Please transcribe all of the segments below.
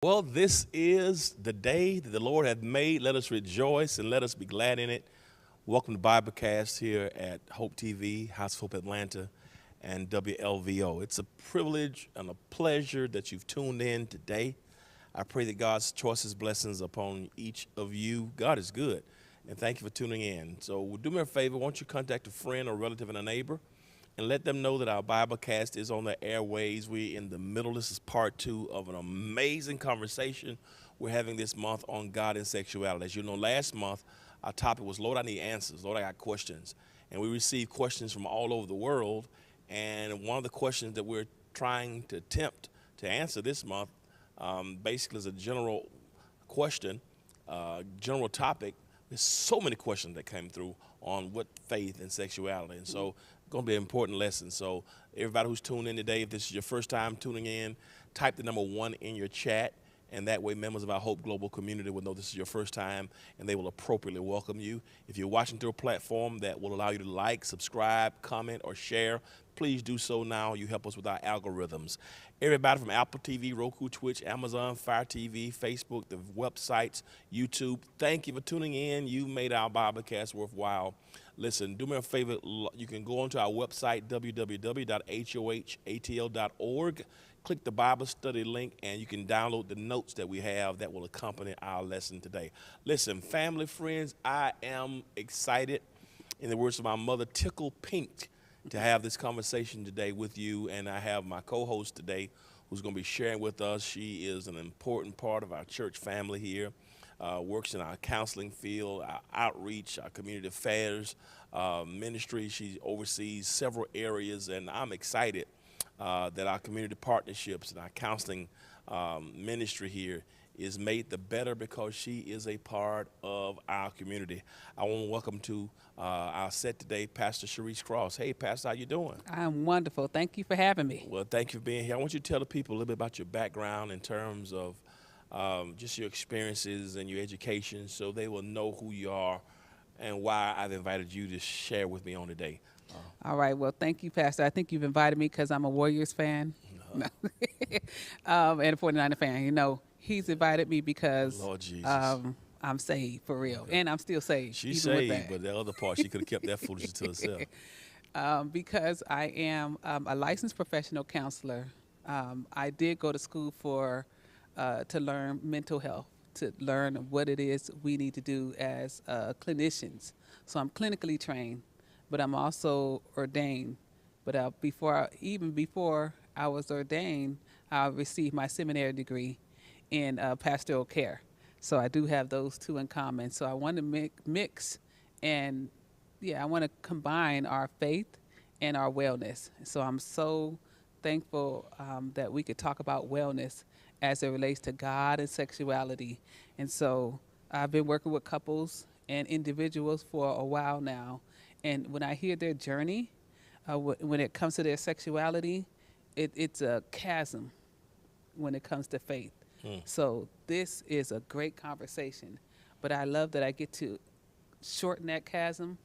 Well, this is the day that the Lord hath made. Let us rejoice and let us be glad in it. Welcome to Biblecast here at Hope TV, House of Hope Atlanta, and WLVO. It's a privilege and a pleasure that you've tuned in today. I pray that God's choicest blessings upon each of you. God is good, and thank you for tuning in. So do me a favor, won't you contact a friend or relative and a neighbor and let them know that our Biblecast is on the airways. We're in the middle. This is part 2 of an amazing conversation we're having this month on God and sexuality. As you know, last month, our topic was, Lord, I need answers. Lord, I got questions. And we received questions from all over the world. And one of the questions that we're trying to attempt to answer this month basically is a general question, general topic. There's so many questions that came through on what faith and sexuality. And so going to be an important lesson. So everybody who's tuned in today, if this is your first time tuning in, type the number 1 in your chat And that way, members of our Hope Global community will know this is your first time, and they will appropriately welcome you. If you're watching through a platform that will allow you to like, subscribe, comment, or share, please do so now. You help us with our algorithms. Everybody from Apple TV, Roku, Twitch, Amazon, Fire TV, Facebook, the websites, YouTube, thank you for tuning in. You made our Biblecast worthwhile. Listen, do me a favor. You can go onto our website, www.hohatl.org. Click the Bible study link, and you can download the notes that we have that will accompany our lesson today. Listen, family, friends, I am excited, in the words of my mother, tickled pink, to have this conversation today with you. And I have my co-host today who's going to be sharing with us. She is an important part of our church family here, works in our counseling field, our outreach, our community affairs ministry. She oversees several areas, and I'm excited that our community partnerships and our counseling ministry here is made the better because she is a part of our community. I want to welcome to our set today, Pastor Sharice Cross. Hey, Pastor, how you doing? I'm wonderful. Thank you for having me. Well, thank you for being here. I want you to tell the people a little bit about your background in terms of just your experiences and your education, so they will know who you are and why I've invited you to share with me on today. All right. Well, thank you, Pastor. I think you've invited me because I'm a Warriors fan and a 49er fan. You know, he's invited me because Lord Jesus. I'm saved for real, and I'm still saved. She's even with saved, that. but the other part, she could have kept that foolishness to herself. Because I am a licensed professional counselor. I did go to school for to learn mental health, to learn what it is we need to do as clinicians. So I'm clinically trained, but I'm also ordained. But before I was ordained, I received my seminary degree in pastoral care. So I do have those two in common. So I want to mix and, I want to combine our faith and our wellness. So I'm so thankful that we could talk about wellness as it relates to God and sexuality. And so I've been working with couples and individuals for a while now. And when I hear their journey, when it comes to their sexuality, it's a chasm when it comes to faith. So this is a great conversation. But I love that I get to shorten that chasm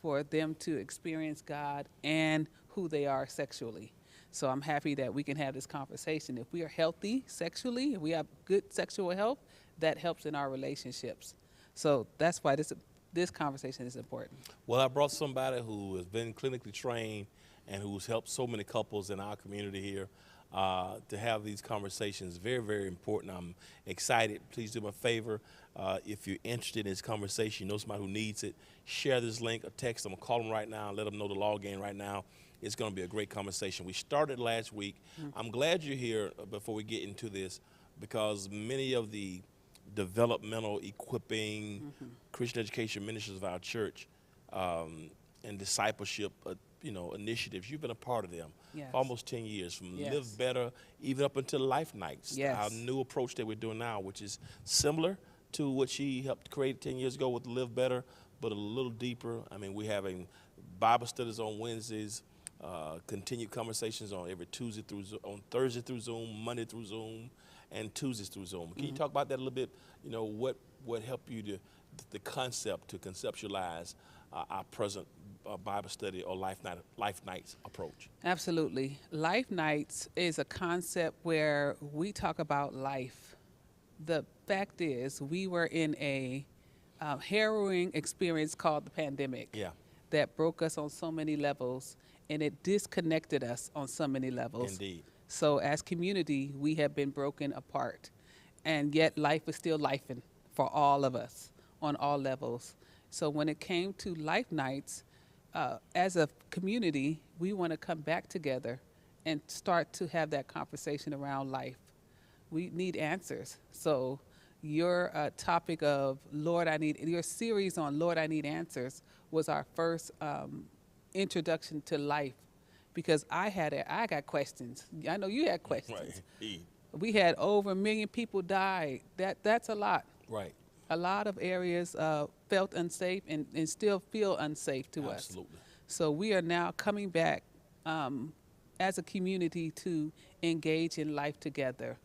for them to experience God and who they are sexually. So I'm happy that we can have this conversation. If we are healthy sexually, if we have good sexual health, that helps in our relationships. So that's why this conversation is important. Well, I brought somebody who has been clinically trained and who's helped so many couples in our community here to have these conversations. Very, very important. I'm excited. Please do me a favor. If you're interested in this conversation, you know somebody who needs it, share this link or text them or call them right now and let them know the login right now. It's going to be a great conversation. We started last week. I'm glad you're here before we get into this, because many of the developmental equipping Christian education ministers of our church and discipleship initiatives, you've been a part of them for almost 10 years, from Live Better even up until Life Nights, our new approach that we're doing now, which is similar to what she helped create 10 years ago with Live Better, but a little deeper. I mean, we're having Bible studies on Wednesdays, continued conversations on every Tuesday on Thursday through Zoom, Monday through Zoom, and Tuesdays through Zoom. Can you talk about that a little bit? You know, what helped you to the concept to conceptualize our present Bible study or Life Nights approach? Absolutely. Life Nights is a concept where we talk about life. The fact is, we were in a harrowing experience called the pandemic that broke us on so many levels, and it disconnected us on so many levels. Indeed. So as community, we have been broken apart, and yet life is still lifing for all of us on all levels. So when it came to Life Nights, as a community, we want to come back together and start to have that conversation around life. We need answers. So your topic of your series on Lord, I Need Answers was our first introduction to life, because I got questions. I know you had questions. Right. We had over 1 million people die. That's a lot. Right. A lot of areas felt unsafe and still feel unsafe to us. Absolutely. So we are now coming back as a community to engage in life together.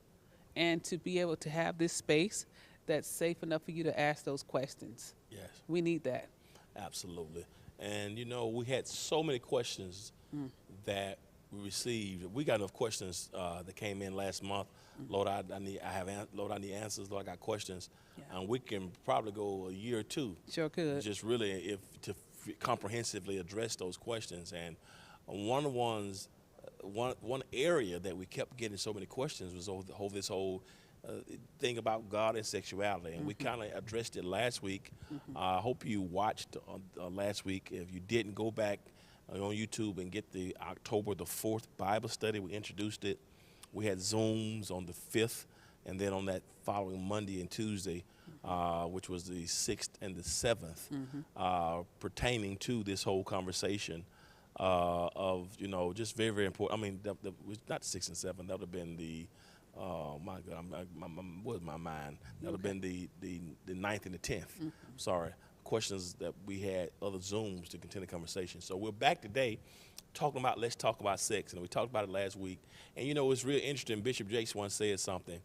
and to be able to have this space that's safe enough for you to ask those questions. Yes. We need that. Absolutely. And, we had so many questions that we received. We got enough questions that came in last month. Lord, Lord, I need answers. Lord, I got questions. Yeah. And we can probably go a year or two. Sure could. Just really comprehensively address those questions. And one of the ones, one area that we kept getting so many questions was over this whole thing about God and sexuality, and we kind of addressed it last week. I hope you watched last week. If you didn't, go back on YouTube and get the October the 4th Bible study. We introduced it. We had Zooms on the 5th, and then on that following Monday and Tuesday, which was the 6th and the 7th, pertaining to this whole conversation of, just very, very important. I mean, not the 6th and 7th. That would have been the my God, where's my mind? That would have been the 9th and the 10th. Sorry. Questions that we had, other Zooms to continue the conversation. So we're back today talking about, let's talk about sex. And we talked about it last week. And, it's real interesting. Bishop Jakes once said something.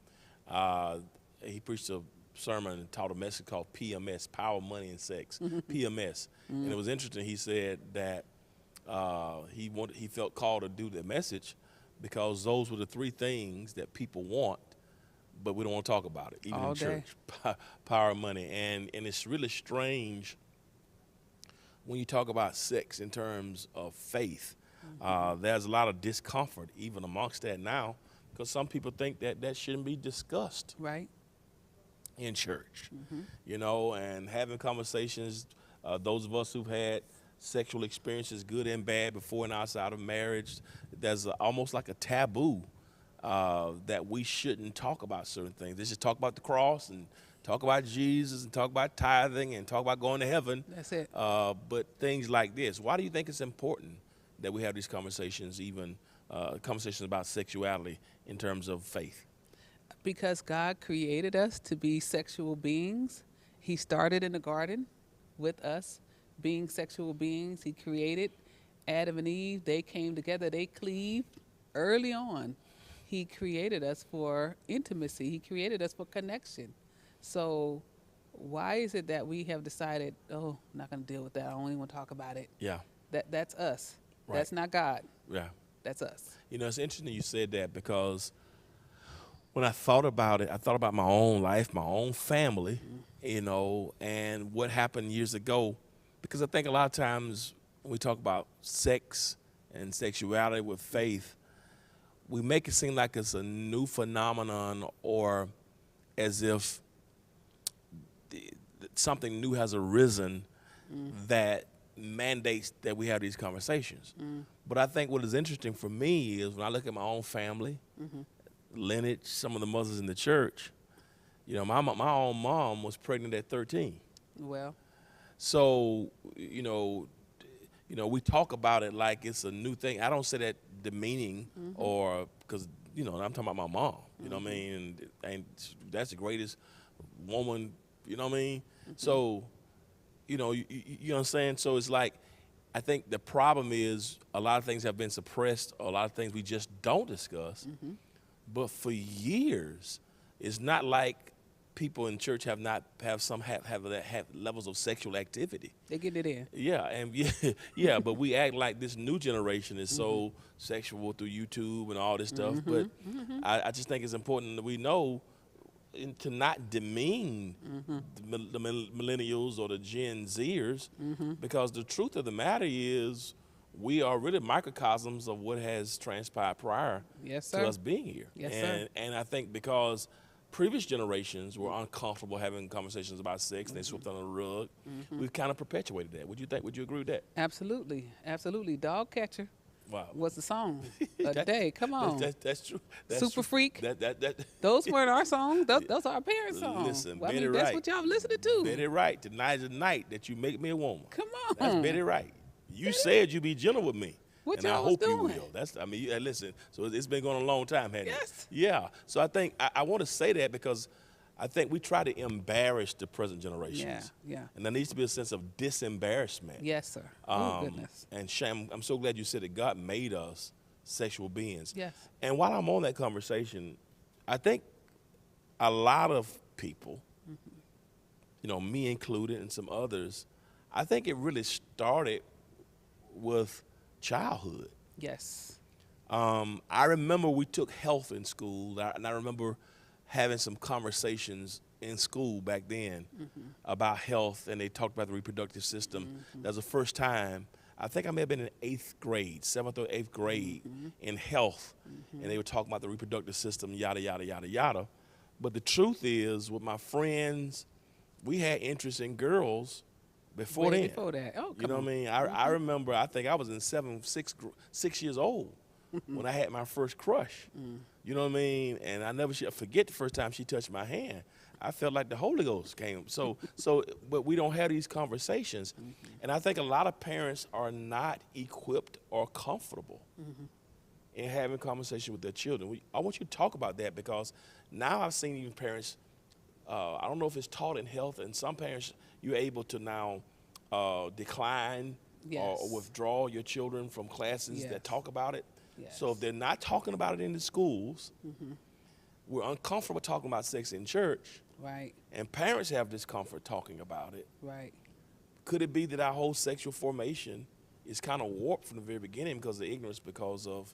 He preached a sermon and taught a message called PMS, Power, Money, and Sex, PMS. And it was interesting. He said that he felt called to do the message because those were the three things that people want, but we don't want to talk about it, even All in day. church. Power, money. And it's really strange when you talk about sex in terms of faith. There's a lot of discomfort even amongst that now, because some people think that shouldn't be discussed Right. in church, and having conversations, those of us who've had sexual experiences, good and bad, before and outside of marriage, there's almost like a taboo that we shouldn't talk about certain things. Let's just talk about the cross and talk about Jesus and talk about tithing and talk about going to heaven. That's it. But things like this, why do you think it's important that we have these conversations, even conversations about sexuality in terms of faith? Because God created us to be sexual beings. He started in the garden with us being sexual beings. He created Adam and Eve. They came together. They cleaved early on. He created us for intimacy. He created us for connection. So why is it that we have decided, I'm not going to deal with that. I don't even want to talk about it. Yeah. That's us. Right. That's not God. Yeah. That's us. It's interesting you said that, because when I thought about it, I thought about my own life, my own family, and what happened years ago. Because I think a lot of times when we talk about sex and sexuality with faith, we make it seem like it's a new phenomenon, or as if something new has arisen that mandates that we have these conversations. But I think what is interesting for me is when I look at my own family, lineage, some of the mothers in the church, my own mom was pregnant at 13. Well, So, we talk about it like it's a new thing. I don't say that demeaning, or because, I'm talking about my mom, you know what I mean? And that's the greatest woman, you know what I mean? So, you know what I'm saying? So it's like, I think the problem is a lot of things have been suppressed, a lot of things we just don't discuss. But for years, it's not like people in church have levels of sexual activity. they get it in. Yeah, and yeah, but we act like this new generation is so sexual through YouTube and all this stuff. But I just think it's important that we know to not demean the millennials or the Gen Zers, because the truth of the matter is we are really microcosms of what has transpired prior Yes, sir. to us being here. Yes, sir. And I think because previous generations were uncomfortable having conversations about sex, they swept under the rug, we've kind of perpetuated that. Would you agree with that? Absolutely. Absolutely. Dog Catcher Wow. was the song of the day. Come on. That's true. That's Super true. Freak. That Those weren't our songs. Those are our parents' songs. Listen, Well, Betty that's Wright. what y'all listening to. Betty Wright. Tonight is the night that you make me a woman. Come on. That's Betty Wright. You said you'd be gentle with me. What and I y'all was hope you doing? will. Listen, so it's been going a long time, hasn't Yes. it? Yeah. So I think I want to say that because I think we try to embarrass the present generations. Yeah. And there needs to be a sense of disembarrassment. Yes, sir. Oh, goodness. And shame. I'm so glad you said that God made us sexual beings. Yes. And while I'm on that conversation, I think a lot of people, me included and some others, I think it really started with childhood. Yes. I remember we took health in school, and I remember having some conversations in school back then about health, and they talked about the reproductive system. That was the first time, I think I may have been in 8th grade, 7th or 8th grade in health, and they were talking about the reproductive system, yada, yada, yada, yada. But the truth is, with my friends, we had interest in girls before Way then. before that. Oh, You know what I mean? I remember, I think I was in 6 years old when I had my first crush. You know what I mean? And I never forget the first time she touched my hand. I felt like the Holy Ghost came. But we don't have these conversations. And I think a lot of parents are not equipped or comfortable in having conversation with their children. I want you to talk about that, because now I've seen even parents, I don't know if it's taught in health, and some parents, you're able to now decline or Yes. withdraw your children from classes Yes. that talk about it. Yes. So if they're not talking about it in the schools, we're uncomfortable talking about sex in church, Right. and parents have discomfort talking about it. Right. Could it be that our whole sexual formation is kind of warped from the very beginning because of ignorance, because of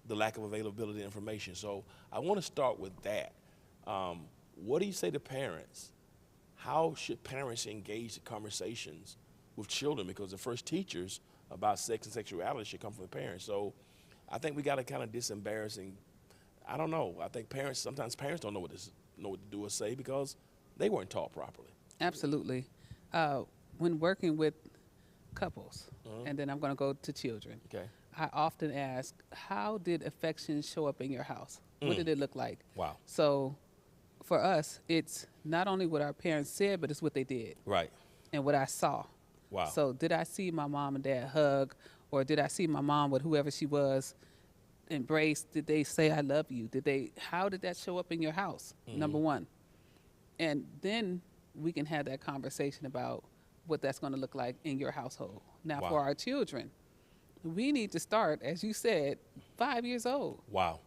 the lack of availability of information? So I want to start with that. What do you say to parents? How should parents engage the conversations with children? Because the first teachers about sex and sexuality should come from the parents. So I think we got to kind of disembarrassing. I don't know. I think sometimes parents don't know what to do or say because they weren't taught properly. Absolutely. When working with couples, and then I'm going to go to children, Okay. I often ask, how did affection show up in your house? What did it look like? Wow. So for us, it's not only what our parents said, but it's what they did Right. and what I saw. Wow. So did I see my mom and dad hug, or did I see my mom with whoever she was embrace? Did they say, I love you? How did that show up in your house? Number one. And then we can have that conversation about what that's going to look like in your household. Now, Wow. for our children, we need to start, as you said, 5 years old. Wow.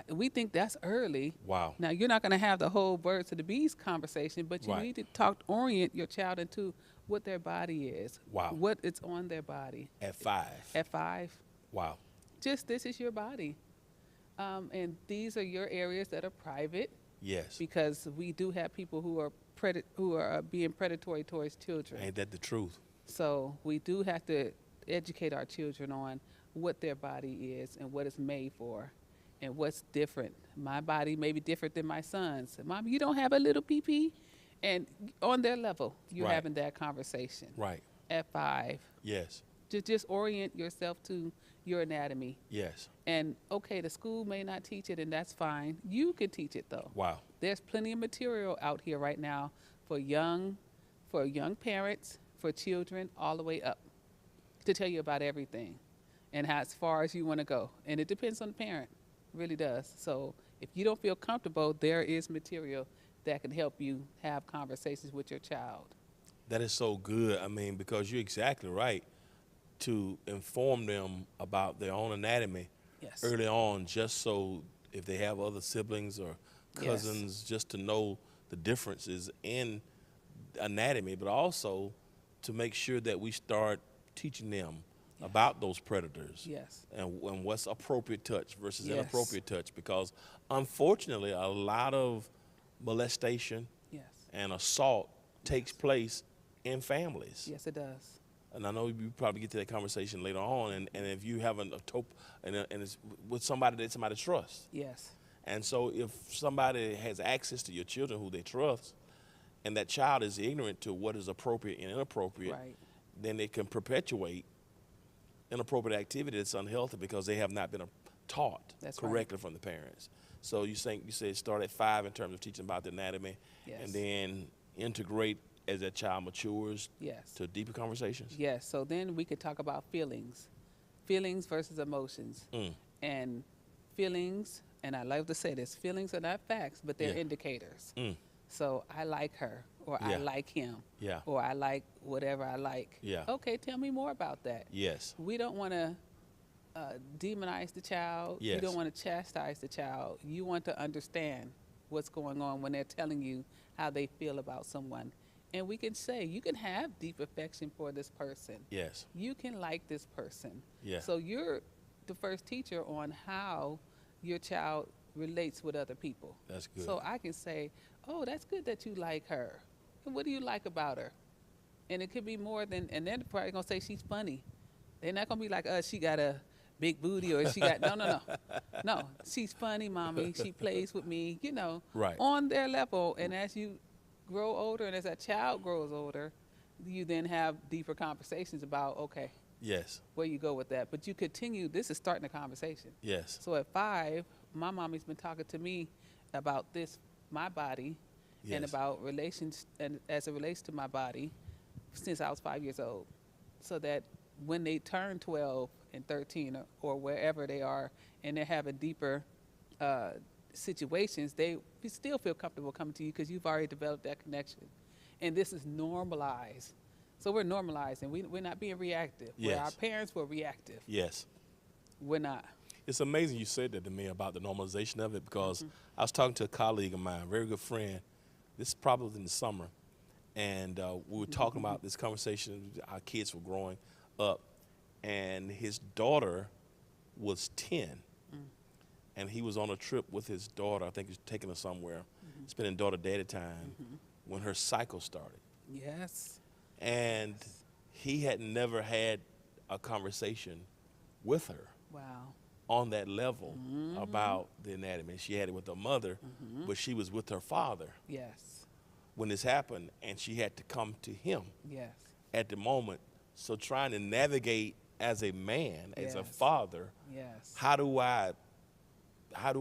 We think that's early. Wow. Now, you're not going to have the whole birds to the bees conversation, but you Right. need to orient your child into what their body is. Wow. What it's on their body. At 5. At 5, Wow. just this is your body. And these are your areas that are private, Yes. because we do have people who are being predatory towards children. Ain't that the truth? So we do have to educate our children on what their body is and what it's made for and what's different. My body may be different than my son's. Mom, you don't have a little pee-pee? And on their level, you're Right. having that conversation. Right. At 5, Yes. just orient yourself to your anatomy. Yes. And okay, the school may not teach it, and that's fine. You can teach it though. Wow. There's plenty of material out here right now for young parents, for children, all the way up, to tell you about everything and how as far as you want to go. And it depends on the parent, it really does. So if you don't feel comfortable, there is material that can help you have conversations with your child. That is so good. I mean, because you're exactly right, to inform them about their own anatomy Yes. early on, just so if they have other siblings or cousins, just to know the differences in anatomy, but also to make sure that we start teaching them about those predators. Yes. And what's appropriate touch versus Yes. inappropriate touch, because unfortunately a lot of molestation Yes. and assault takes place in families. Yes, it does. And I know you probably get to that conversation later on, and if you have and it's with somebody that somebody trusts. Yes. And so if somebody has access to your children who they trust, and that child is ignorant to what is appropriate and inappropriate, Right. then it can perpetuate inappropriate activity that's unhealthy because they have not been taught That's right. correctly from the parents. So you said start at 5 in terms of teaching about the anatomy, Yes. and then integrate as that child matures Yes. to deeper conversations. Yes, so then we could talk about feelings versus emotions. Mm. And feelings, and I love to say this, feelings are not facts, but they're Yeah. indicators. Mm. So I like her, or I Yeah. like him, Yeah. or I like whatever I like. Yeah. Okay, tell me more about that. Yes. We don't want to demonize the child. You Yes. don't want to chastise the child. You want to understand what's going on when they're telling you how they feel about someone. And we can say, you can have deep affection for this person. Yes. You can like this person. Yeah. So you're the first teacher on how your child relates with other people. That's good. So I can say, oh, that's good that you like her. And what do you like about her? And it could be more than, and they're probably going to say she's funny. They're not going to be like, she got a big booty or she got, no. No, she's funny, mommy. She plays with me, Right. on their level. And as you grow older and as that child grows older, you then have deeper conversations about, okay, Yes. where you go with that. But you continue, this is starting a conversation. Yes. So at 5, my mommy's been talking to me about this, my body, and Yes. about relations, and as it relates to my body, since I was 5 years old. So that when they turn 12 and 13 or wherever they are, and they're having deeper situations, they still feel comfortable coming to you because you've already developed that connection. And this is normalized. So we're normalizing. We're not being reactive. Where our Yes. parents were reactive. Yes. We're not. It's amazing you said that to me about the normalization of it, because I was talking to a colleague of mine, a very good friend. This is probably in the summer. And we were talking about this conversation. Our kids were growing up, and his daughter was 10. And he was on a trip with his daughter. I think he was taking her somewhere, spending daughter-daddy time, when her cycle started. Yes. And he had never had a conversation with her Wow. on that level about the anatomy. She had it with her mother, but she was with her father Yes. when this happened, and she had to come to him Yes. at the moment. So trying to navigate as a man, as a Yes. father, Yes. how do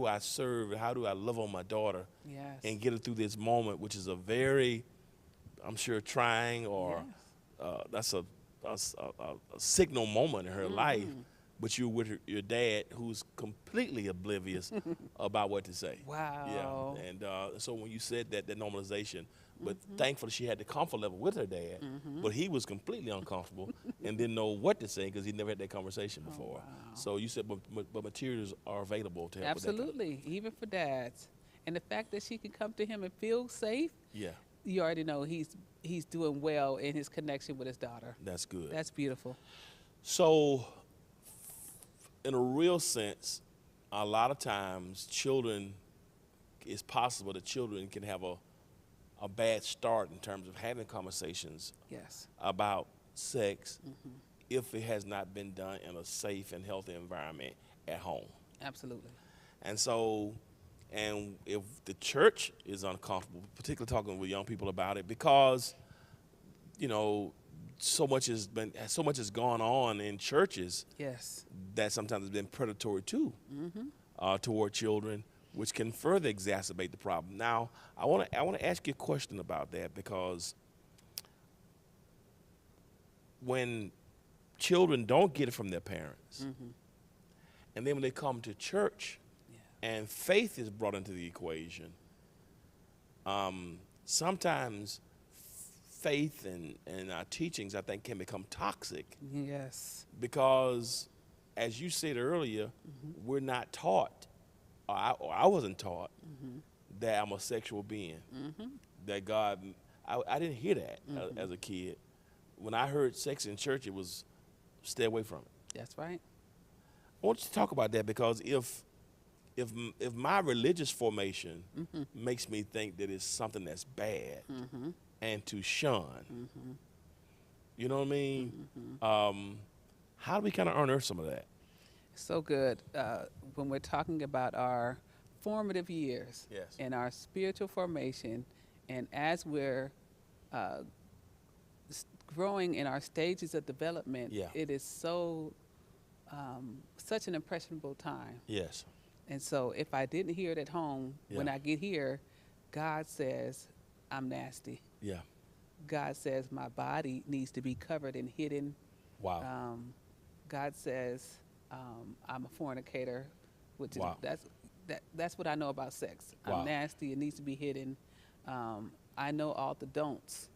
I serve, how do I love on my daughter Yes. and get her through this moment, which is a very, I'm sure, trying, or Yes. that's a signal moment in her life, but you're with your dad, who's completely oblivious about what to say. Wow. Yeah, and so when you said that normalization, but thankfully she had the comfort level with her dad, but he was completely uncomfortable and didn't know what to say because he never had that conversation before. wow. So you said, but materials are available to help with that. Absolutely. Even for dads. And the fact that she can come to him and feel safe, Yeah, you already know he's doing well in his connection with his daughter. that's good. That's beautiful. So, in a real sense, a lot of times it's possible that children can have a bad start in terms of having conversations Yes. about sex if it has not been done in a safe and healthy environment at home. Absolutely. And so, and if the church is uncomfortable, particularly talking with young people about it, because, so much has gone on in churches Yes. that sometimes has been predatory too, toward children, which can further exacerbate the problem. Now, I want to ask you a question about that, because when children don't get it from their parents, and then when they come to church, and faith is brought into the equation, sometimes faith and our teachings, I think, can become toxic, Yes. because, as you said earlier, we're not taught, or I wasn't taught, that I'm a sexual being, that God, I didn't hear that as a kid. When I heard sex in church, it was stay away from it. That's right. I want you to talk about that, because if my religious formation makes me think that it's something that's bad and to shun, you know what I mean? How do we kind of unearth some of that? So good. When we're talking about our formative years Yes. and our spiritual formation, and as we're growing in our stages of development, Yeah. it is such an impressionable time. Yes. And so if I didn't hear it at home, when Yeah. I get here, God says, I'm nasty. Yeah. God says my body needs to be covered and hidden. Wow. God says I'm a fornicator, which Wow. is that's what I know about sex. Wow. I'm nasty. It needs to be hidden. I know all the don'ts,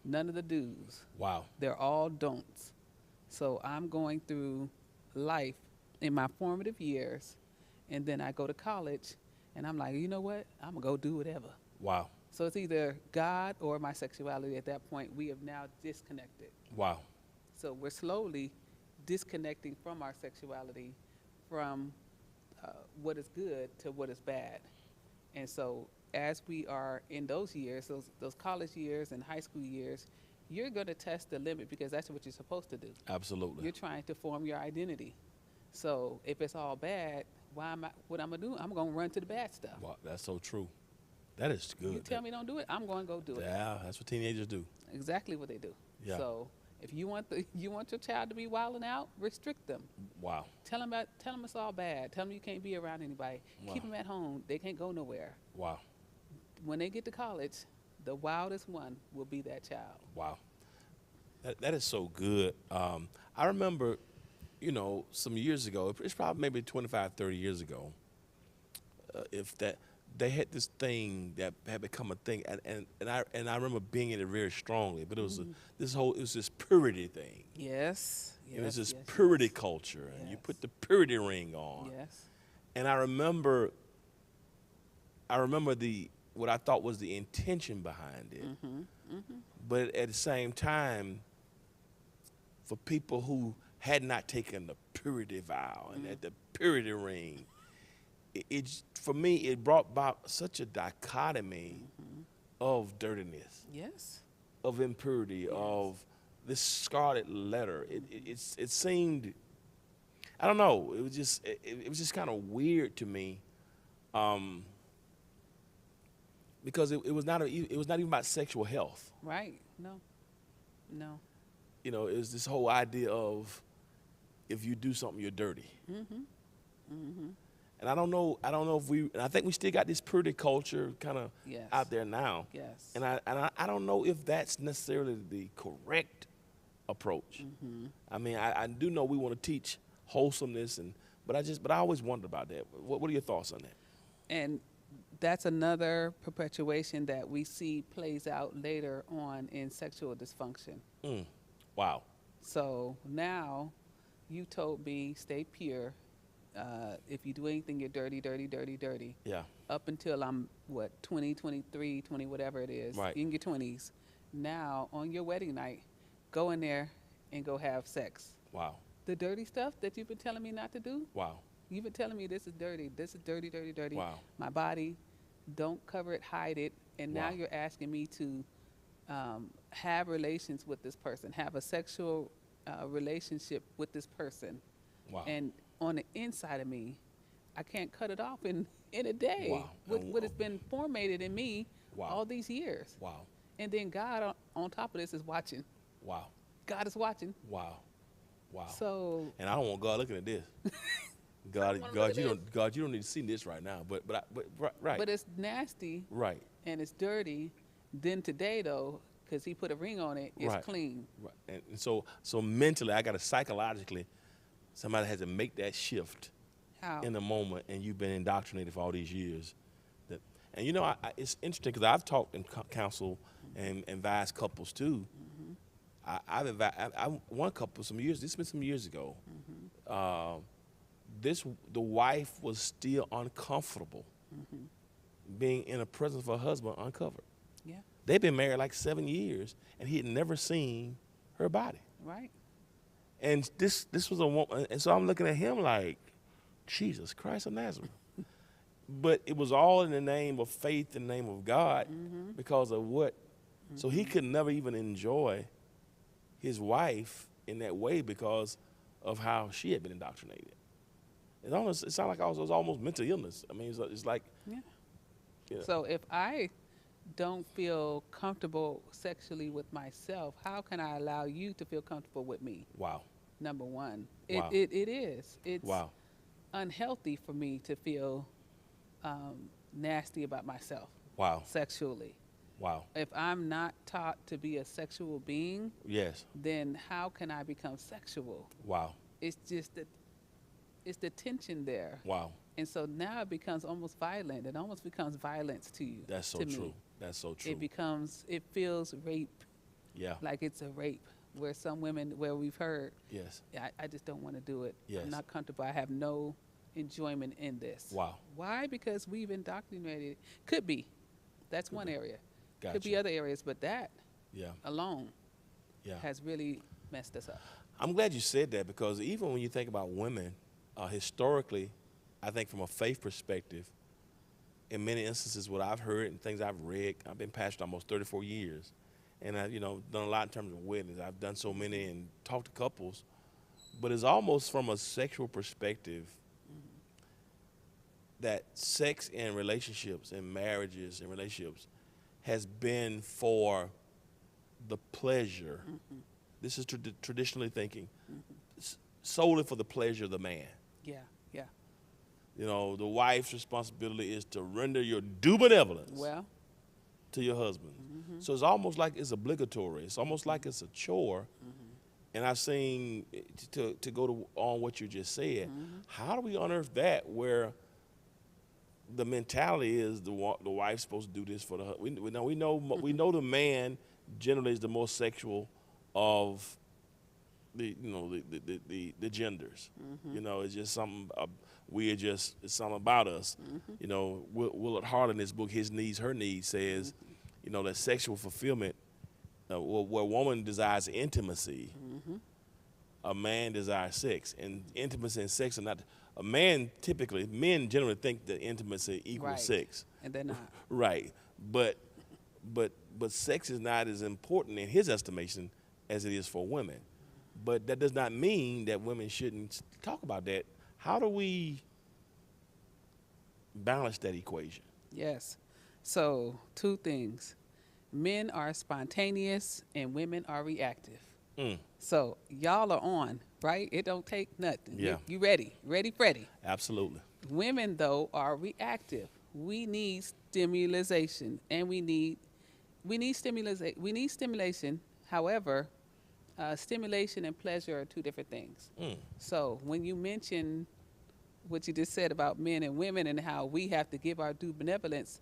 none of the do's. Wow. They're all don'ts. So I'm going through life in my formative years, and then I go to college, And I'm like, you know what? I'm going to go do whatever. Wow. So it's either God or my sexuality at that point. We have now disconnected. Wow. So we're slowly disconnecting from our sexuality, from what is good to what is bad. And so as we are in those years, those college years and high school years, you're going to test the limit because that's what you're supposed to do. Absolutely. You're trying to form your identity. So if it's all bad, what I'm going to do, I'm going to run to the bad stuff. Wow, that's so true. That is good. You tell me don't do it, I'm going to go do it. Yeah, that's what teenagers do. Exactly what they do. Yeah. So if you want your child to be wilding out, restrict them. Wow. Tell them it's all bad. Tell them you can't be around anybody. Wow. Keep them at home. They can't go nowhere. Wow. When they get to college, the wildest one will be that child. Wow. That is so good. I remember, some years ago, it's probably maybe 25, 30 years ago, if that, they had this thing that had become a thing, and I remember being in it very strongly, but it was this purity thing. Yes. It was this yes, purity yes. culture, and you Yes. put the purity ring on. Yes. And I remember what I thought was the intention behind it. Mm-hmm. Mm-hmm. But at the same time, for people who had not taken the purity vow and had the purity ring, for me, it brought about such a dichotomy of dirtiness, Yes. of impurity, Yes. of this scarlet letter. It seemed, I don't know, it was just kind of weird to me, because it was not even about sexual health. Right. No. It was this whole idea of if you do something, you're dirty. Mm-hmm. Mm-hmm. And I don't know and I think we still got this purity culture kind of Yes. out there now. Yes. And I don't know if that's necessarily the correct approach. Mm-hmm. I mean, I do know we want to teach wholesomeness, but I always wondered about that. What are your thoughts on that? And that's another perpetuation that we see plays out later on in sexual dysfunction. Wow. So now you told me stay pure. If you do anything, you're dirty, dirty, dirty, dirty. Yeah. Up until I'm, 20, 23, 20, whatever it is, Right. in your 20s. Now, on your wedding night, go in there and go have sex. Wow. The dirty stuff that you've been telling me not to do, Wow. you've been telling me this is dirty, dirty, dirty. Wow. My body, don't cover it, hide it. And now Wow. you're asking me to have relations with this person, have a sexual relationship with this person. Wow. And on the inside of me, I can't cut it off in a day. Wow. What has been formated in me Wow. all these years. Wow. And then God on top of this is watching. Wow. God is watching. Wow. Wow. So And I don't want God looking at this. wanna look at God, you don't need to see this right now. But right. but it's nasty Right. and it's dirty. Then today though, because he put a ring on it, it's Right. clean. Right. And so mentally, I got to psychologically, somebody has to make that shift How? in the moment, and you've been indoctrinated for all these years. And it's interesting because I've talked in counsel and advised couples too. I've advised one couple some years. This has been some years ago. The wife was still uncomfortable being in the presence of her husband uncovered. Yeah. They've been married like 7 years, and he had never seen her body. Right. And this was a woman, and so I'm looking at him like, Jesus Christ of Nazareth. But it was all in the name of faith, in the name of God, because of what. So he could never even enjoy his wife in that way because of how she had been indoctrinated. It sounded like it was almost mental illness. I mean, it's like, Yeah. yeah. So if I don't feel comfortable sexually with myself, how can I allow you to feel comfortable with me? Wow. Number one, Wow. it is. It's Wow. unhealthy for me to feel nasty about myself Wow. sexually. Wow. If I'm not taught to be a sexual being, Yes. then how can I become sexual? Wow. It's just that it's the tension there. Wow. And so now it becomes almost violent. It almost becomes violence to you. That's so to true. Me. That's so true. It feels rape, Yeah. like it's a rape. Where some women, where we've heard, Yes. I just don't want to do it. Yes. I'm not comfortable. I have no enjoyment in this. Wow. Why? Because we've indoctrinated. Could be. That's one area. Could be Gotcha. other areas, but that Yeah. alone Yeah. has really messed us up. I'm glad you said that, because even when you think about women, historically, I think from a faith perspective, in many instances, what I've heard and things I've read, I've been pastor almost 34 years, and I've done a lot in terms of weddings. I've done so many and talked to couples, but it's almost from a sexual perspective that sex in relationships and marriages and relationships has been for the pleasure. This is traditionally thinking, solely for the pleasure of the man. Yeah, yeah. The wife's responsibility is to render your due benevolence Well, to your husband. So it's almost like it's obligatory. It's almost like it's a chore. And I've seen, to go on what you just said, how do we unearth that, where the mentality is the wife's supposed to do this for the husband? We know the man generally is the most sexual of the genders. It's just something it's something about us. Willard Hart, in his book His Needs, Her Needs, says that sexual fulfillment, where a woman desires intimacy, a man desires sex, and intimacy and sex are not. Men generally think that intimacy equals right. sex. And they're not. Right, but sex is not as important in his estimation as it is for women. But that does not mean that women shouldn't talk about that. How do we balance that equation? Yes. So, two things. Men are spontaneous and women are reactive. So, y'all are on, right? It don't take nothing. Yeah. You ready, Freddy. Absolutely. Women, though, are reactive. We need stimulation, and we need stimulation. However, stimulation and pleasure are two different things. So when you mention what you just said about men and women and how we have to give our due benevolence,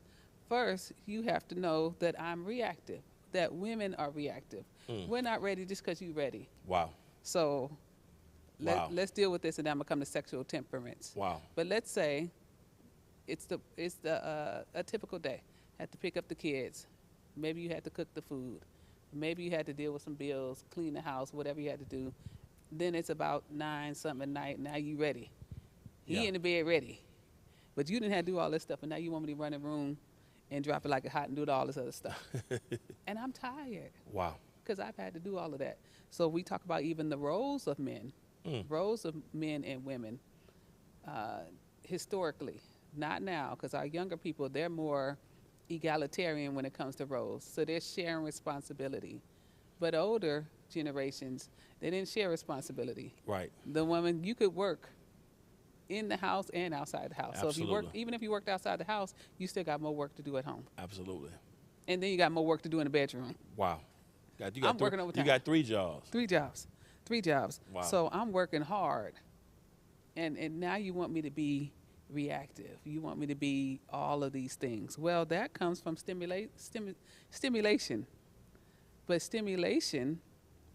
first you have to know that I'm reactive, that women are reactive. We're not ready just because you're ready. Wow. So Wow. let's deal with this, and then I'm gonna come to sexual temperaments. Wow. But let's say it's a typical day. Had to pick up the kids. Maybe you had to cook the food. Maybe you had to deal with some bills, clean the house, whatever you had to do. Then it's about 9 something at night. Now you ready. He Yeah. in the bed ready. But you didn't have to do all this stuff, and now you want me to run the room and drop it like a hot and do all this other stuff. And I'm tired Wow. because I've had to do all of that. So we talk about even the roles of men, roles of men and women historically, not now, because our younger people, they're more egalitarian when it comes to roles. So they're sharing responsibility. But older generations, they didn't share responsibility. Right. The woman, you could work in the house and outside the house. So if you work, Absolutely. even if you worked outside the house, you still got more work to do at home. Absolutely. And then you got more work to do in the bedroom. Wow. I'm working overtime. You got 3 jobs. 3 jobs. 3 jobs. Wow. So I'm working hard. And now you want me to be reactive. You want me to be all of these things. Well, that comes from stimulation. But stimulation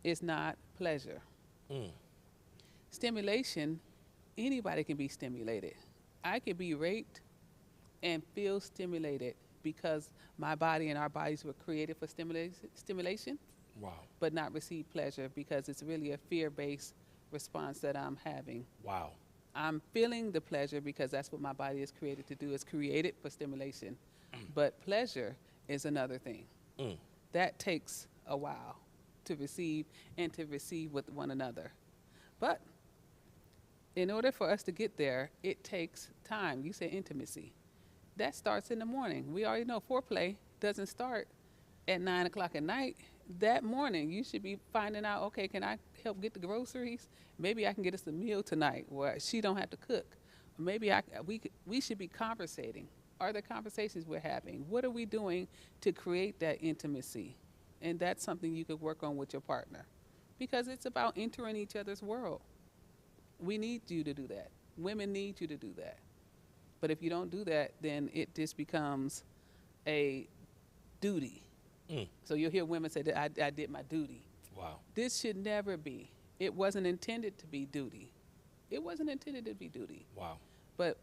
is not pleasure. Stimulation, anybody can be stimulated. I could be raped and feel stimulated because my body and our bodies were created for stimulation, Wow. but not receive pleasure because it's really a fear-based response that I'm having. Wow. I'm feeling the pleasure because that's what my body is created to do. It's created for stimulation. But pleasure is another thing. That takes a while to receive and to receive with one another. But in order for us to get there, it takes time. You say intimacy. That starts in the morning. We already know foreplay doesn't start at 9 o'clock at night. That morning, you should be finding out, okay, can I help get the groceries? Maybe I can get us a meal tonight where she don't have to cook. Or maybe we should be conversating. Are there conversations we're having? What are we doing to create that intimacy? And that's something you could work on with your partner because it's about entering each other's world. We need you to do that. Women need you to do that. But if you don't do that, then it just becomes a duty. So you'll hear women say that I did my duty. Wow. This should never be. It wasn't intended to be duty. It wasn't intended to be duty. Wow. But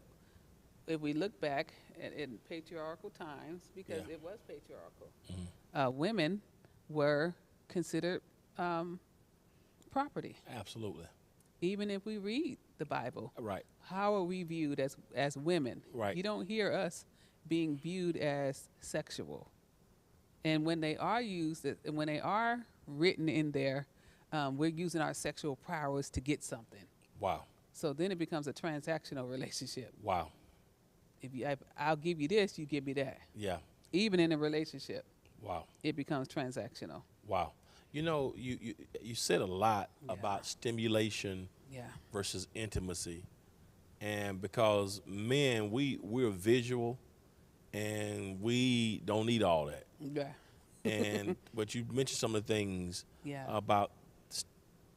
if we look back in patriarchal times, because Yeah. it was patriarchal, Mhm. women were considered property. Absolutely. Even if we read the Bible, Right. how are we viewed as women? Right. You don't hear us being viewed as sexual. And when they are used, and when they are written in there, we're using our sexual prowess to get something. Wow. So then it becomes a transactional relationship. Wow. I'll give you this, you give me that. Yeah. Even in a relationship, Wow. it becomes transactional. Wow. You know, you said a lot Yeah. about stimulation Yeah. versus intimacy. And because men, we're visual and we don't need all that. Yeah. And but you mentioned some of the things Yeah. about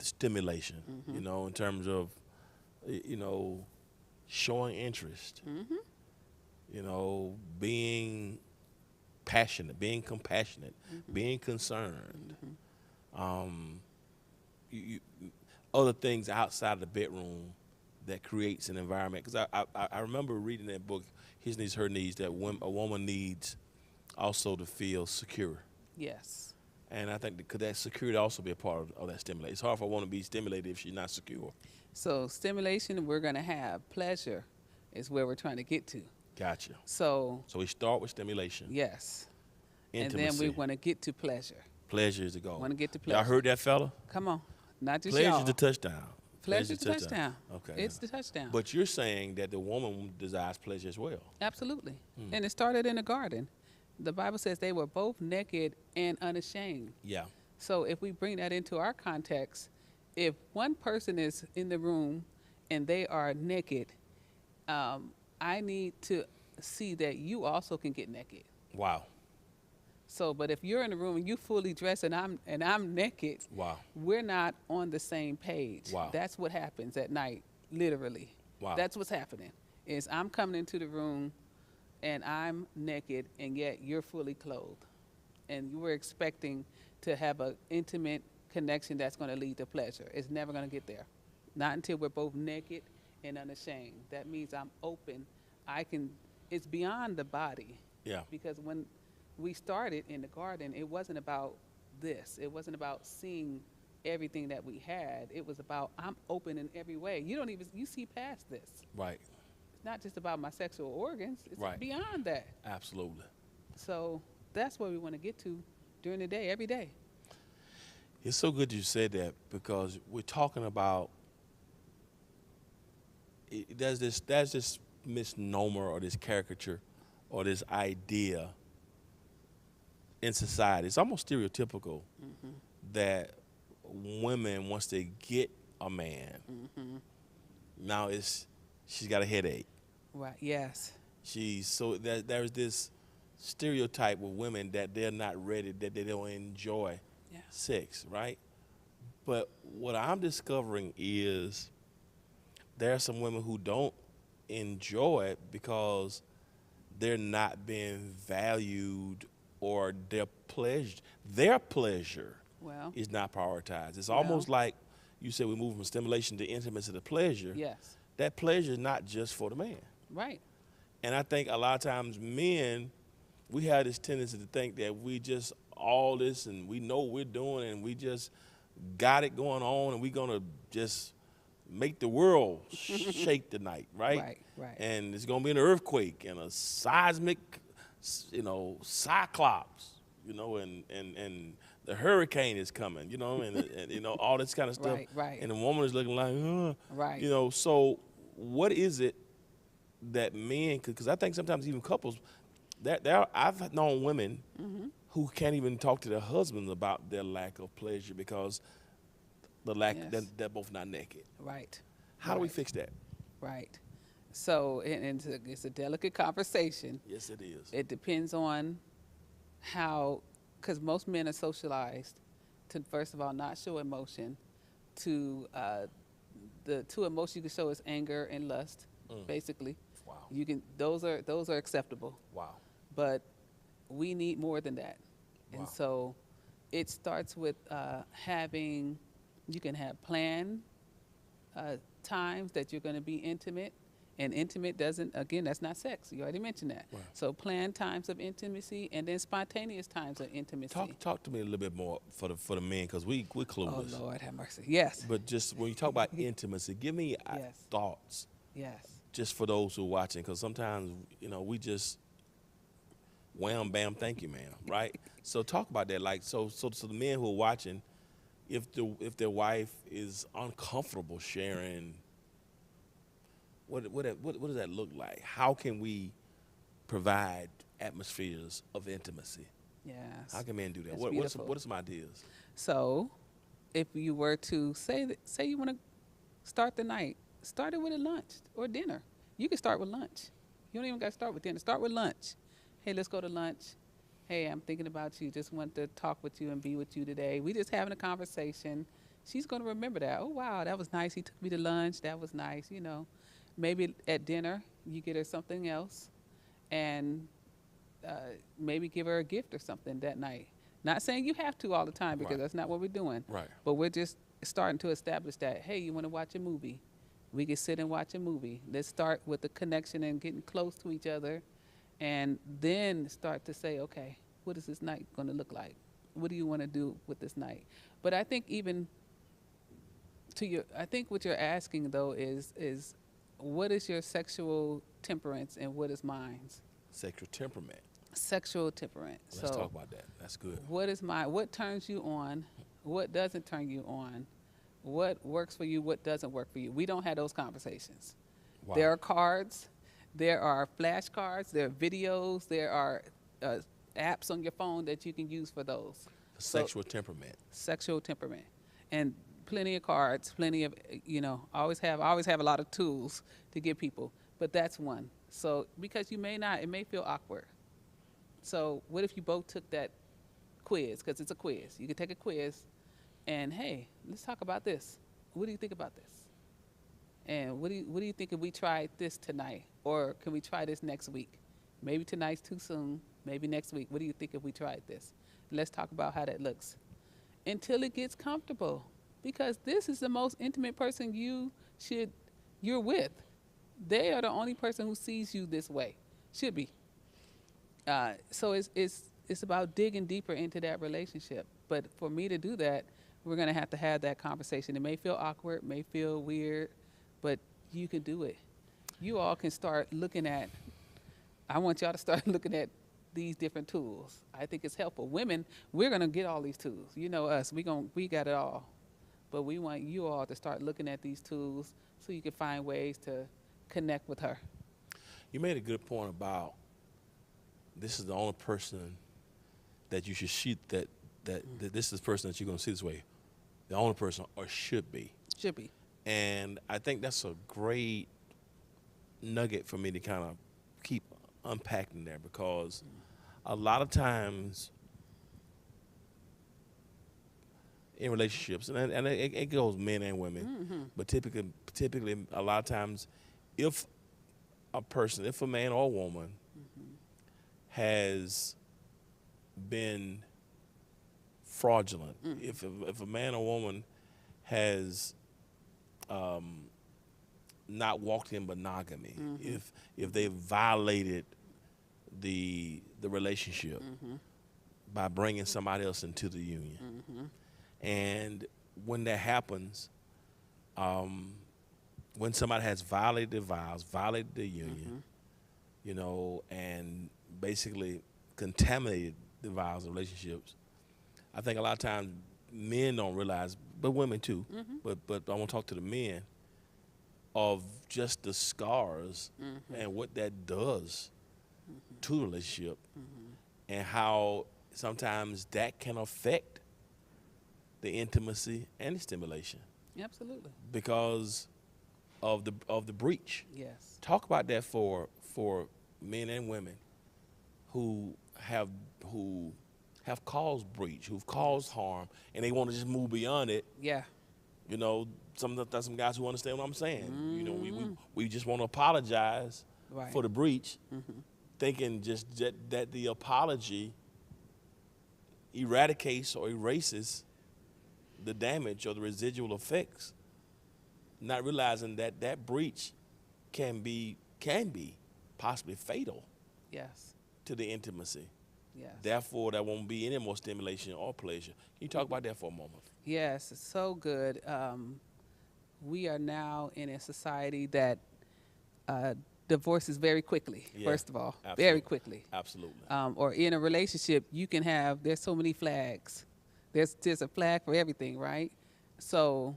stimulation, you know, in terms of you know, showing interest, you know, being passionate, being compassionate, being concerned. You, other things outside of the bedroom that creates an environment. Because I remember reading that book, His Needs, Her Needs, that a woman needs also to feel secure. Yes. And I think could that security also be a part of that stimulation? It's hard for a woman to be stimulated if she's not secure. So stimulation, we're going to have pleasure is where we're trying to get to. Gotcha. So So we start with stimulation, yes. intimacy. And then we want to get to pleasure. Pleasure is the goal. Want to get to Y'all pleasure. heard that, fella? Come on. Not just Pleasure y'all. is the touchdown. Pleasure's the touchdown. Okay. It's the touchdown. But you're saying that the woman desires pleasure as well. Absolutely. And it started in the garden. The Bible says they were both naked and unashamed. Yeah. So if we bring that into our context, if one person is in the room and they are naked, I need to see that you also can get naked. Wow. So, but if you're in the room and you fully dressed and I'm naked, Wow. we're not on the same page. Wow. That's what happens at night, literally. Wow. That's what's happening. Is I'm coming into the room and I'm naked and yet you're fully clothed. And you were expecting to have an intimate connection that's going to lead to pleasure. It's never going to get there. Not until we're both naked and unashamed. That means I'm open. It's beyond the body. Yeah. Because when we started in the garden, it wasn't about this. It wasn't about seeing everything that we had. It was about I'm open in every way. You see past this. Right. It's not just about my sexual organs. It's Right. beyond that. Absolutely. So that's where we want to get to during the day, every day. It's so good you said that because we're talking about there's this misnomer or this caricature or this idea in society. It's almost stereotypical that women, once they get a man, now she's got a headache. Right. Yes. There's this stereotype with women that they're not ready, that they don't enjoy Yeah. sex, right? But what I'm discovering is there are some women who don't enjoy it because they're not being valued or their pleasure Well. is not prioritized. It's Well. almost like you said we move from stimulation to intimacy to pleasure. Yes. That pleasure is not just for the man. Right. And I think a lot of times men, we have this tendency to think that we just all this and we know what we're doing and we just got it going on and we're going to just make the world shake tonight, right? Right, right. And it's going to be an earthquake and a seismic, cyclops, and the hurricane is coming, and all this kind of stuff. Right, right. And the woman is looking like, Right. So what is it that men, because I think sometimes even couples, I've known women who can't even talk to their husbands about their lack of pleasure because Yes. they're both not naked. Right. How do we Right. fix that? Right. So, and it's a delicate conversation. Yes, it is. It depends on how, because most men are socialized to, first of all, not show emotion. The two emotions you can show is anger and lust, basically. Wow. Those are acceptable, Wow. but we need more than that. Wow. And so it starts with you can have planned times that you're going to be intimate, And intimate doesn't, again, that's not sex. You already mentioned that. Right. So planned times of intimacy and then spontaneous times of intimacy. Talk to me a little bit more for the men, because we're Oh, clueless. Lord have mercy. Yes. But just when you talk about intimacy, give me Yes. thoughts Yes. just for those who are watching, because sometimes we just wham bam, thank you, ma'am, right? So talk about that, like so the men who are watching, if their wife is uncomfortable sharing, what does that look like? How can we provide atmospheres of intimacy? Yes. How can men do that? That's What beautiful. are some ideas? So, if you were to say you want to start the night, start it with a lunch or dinner. You can start with lunch. You don't even got to start with dinner. Start with lunch. Hey, let's go to lunch. Hey, I'm thinking about you. Just want to talk with you and be with you today. We just having a conversation. She's going to remember that. Oh, wow, that was nice. He took me to lunch. That was nice. Maybe at dinner you get her something else, and maybe give her a gift or something that night. Not saying you have to all the time, because Right. that's not what we're doing. Right. But we're just starting to establish that, hey, you want to watch a movie? We can sit and watch a movie. Let's start with the connection and getting close to each other, and then start to say, okay, what is this night going to look like? What do you want to do with this night? But I think I think what you're asking though is what is your sexual temperance and what is mine? Sexual temperament. Sexual temperament. Let's talk about that. That's good. What turns you on? What doesn't turn you on? What works for you? What doesn't work for you? We don't have those conversations. Wow. There are cards. There are flashcards. There are videos. There are apps on your phone that you can use for those. Sexual temperament. Sexual temperament. And plenty of cards, plenty of, I always have a lot of tools to give people, but that's one. So, because it may feel awkward. So what if you both took that quiz, because it's a quiz. You can take a quiz and, hey, let's talk about this. What do you think about this? And what do you think if we tried this tonight? Or can we try this next week? Maybe tonight's too soon. Maybe next week. What do you think if we tried this? Let's talk about how that looks. Until it gets comfortable. Because this is the most intimate person you're with. They are the only person who sees you this way. Should be. So it's about digging deeper into that relationship. But for me to do that, we're going to have that conversation. It may feel awkward, may feel weird, but you can do it. You all can start I want y'all to start looking at these different tools. I think it's helpful. Women, we're going to get all these tools. You know us, we got it all. But we want you all to start looking at these tools so you can find ways to connect with her. You made a good point about this is the only person that you should see that this is the person that you're going to see this way. The only person, or should be. Should be. And I think that's a great nugget for me to kind of keep unpacking there, because a lot of times in relationships, and it goes men and women, but typically a lot of times, if a man or a woman has been fraudulent, if a man or woman has not walked in monogamy, if they've violated the relationship by bringing somebody else into the union, and when that happens, when somebody has violated the vows, violated the union, and basically contaminated the vows and relationships, I think a lot of times men don't realize, but women too, but I want to talk to the men, of just the scars and what that does to the relationship, and how sometimes that can affect the intimacy and the stimulation Absolutely. because of the breach. Yes. Talk about that for men and women who have caused breach, who've caused harm, and they want to just move beyond it. Yeah. Some guys who understand what I'm saying. We just want to apologize Right. for the breach, thinking just that the apology eradicates or erases the damage or the residual effects, not realizing that breach can be possibly fatal Yes. to the intimacy. Yes. Therefore, there won't be any more stimulation or pleasure. Can you talk about that for a moment? Yes, it's so good. We are now in a society that divorces very quickly, Yeah, first of all, absolutely. very quickly. Absolutely. Or in a relationship, you can have, there's so many flags. There's a flag for everything, right? So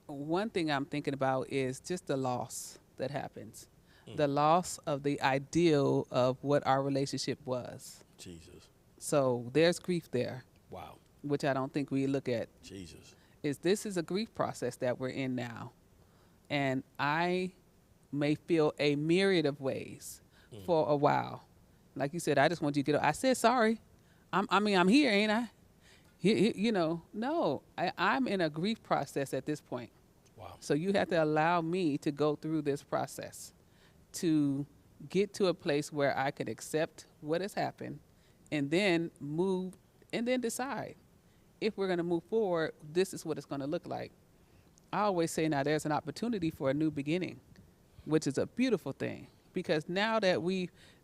one thing I'm thinking about is just the loss that happens. The loss of the ideal of what our relationship was. Jesus. So there's grief there, Wow. which I don't think we look at. Jesus. This is a grief process that we're in now. And I may feel a myriad of ways for a while. Like you said, I just want you to get. I said sorry. I'm here, ain't I? You know, no. I'm in a grief process at this point. Wow. So you have to allow me to go through this process to get to a place where I can accept what has happened, and then move, and then decide if we're going to move forward. This is what it's going to look like. I always say now there's an opportunity for a new beginning, which is a beautiful thing, because now that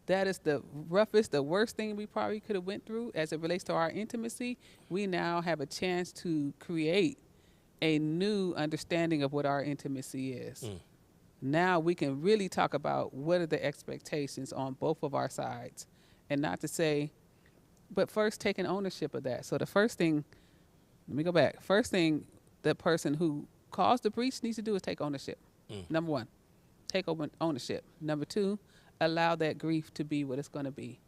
that is the roughest, the worst thing we probably could have went through as it relates to our intimacy. We now have a chance to create a new understanding of what our intimacy is. Now we can really talk about what are the expectations on both of our sides, and not to say, but first taking ownership of that. So the first thing, let me go back. First thing the person who caused the breach needs to do is take ownership. Number one, take ownership. Number two, allow that grief to be what it's going to be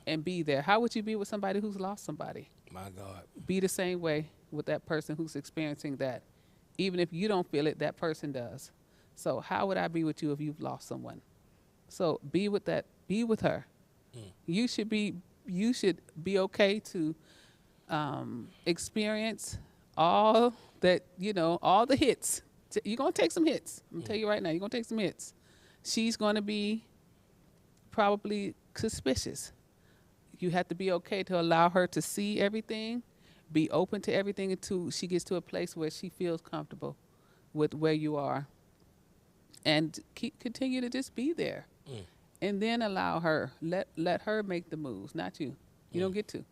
and be there. How would you be with somebody who's lost somebody? My God. Be the same way with that person who's experiencing that. Even if you don't feel it, that person does. So how would I be with you if you've lost someone? So be with that. Be with her. You should be okay to experience all that, all the hits. You're going to take some hits. I'm going to tell you right now, you're going to take some hits. She's going to be probably suspicious. You have to be okay to allow her to see everything, be open to everything until she gets to a place where she feels comfortable with where you are, and continue to just be there. And then allow her, let her make the moves, not you. You don't get to.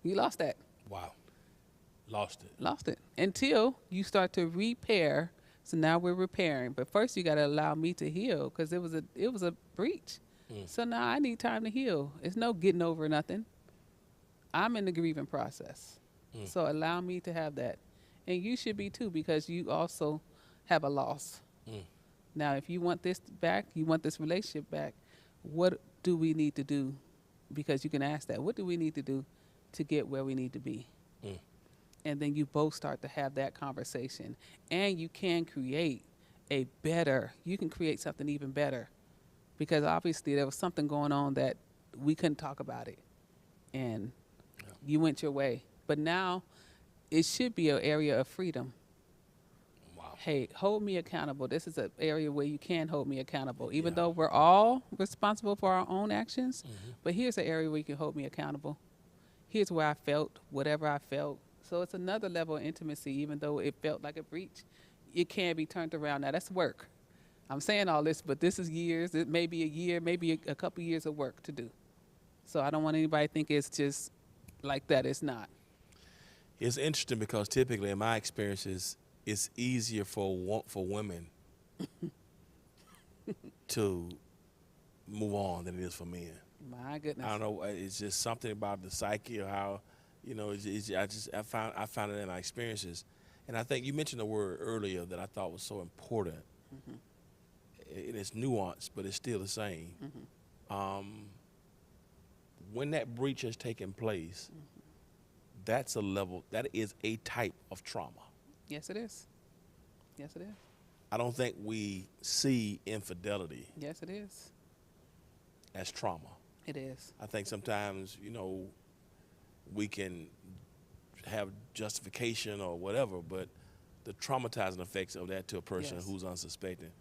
You lost that. Wow. Lost it. Until you start to repair. So now we're repairing. But first you got to allow me to heal, because it was a breach. So now I need time to heal. It's no getting over nothing. I'm in the grieving process. So allow me to have that. And you should be too, because you also have a loss. Now, if you want this back, you want this relationship back, what do we need to do? Because you can ask that. What do we need to do to get where we need to be? And then you both start to have that conversation. And you can create you can create something even better. Because obviously there was something going on that we couldn't talk about it. And you went your way. But now it should be an area of freedom. Wow. Hey, hold me accountable. This is an area where you can hold me accountable, even though we're all responsible for our own actions. But here's an area where you can hold me accountable. Here's where I felt whatever I felt. So it's another level of intimacy, even though it felt like a breach. It can be turned around. Now, that's work. I'm saying all this, but this is years. It may be a year, maybe a couple years of work to do. So I don't want anybody to think it's just like that. It's not. It's interesting because typically in my experiences, it's easier for women to move on than it is for men. My goodness. I don't know. It's just something about the psyche or how, I found it in my experiences. And I think you mentioned a word earlier that I thought was so important. It is nuanced, but it's still the same. When that breach has taken place, that is a type of trauma. Yes, it is. Yes, it is. I don't think we see infidelity Yes, it is. as trauma. It is. I think sometimes, we can have justification or whatever, but the traumatizing effects of that to a person who's unsuspecting.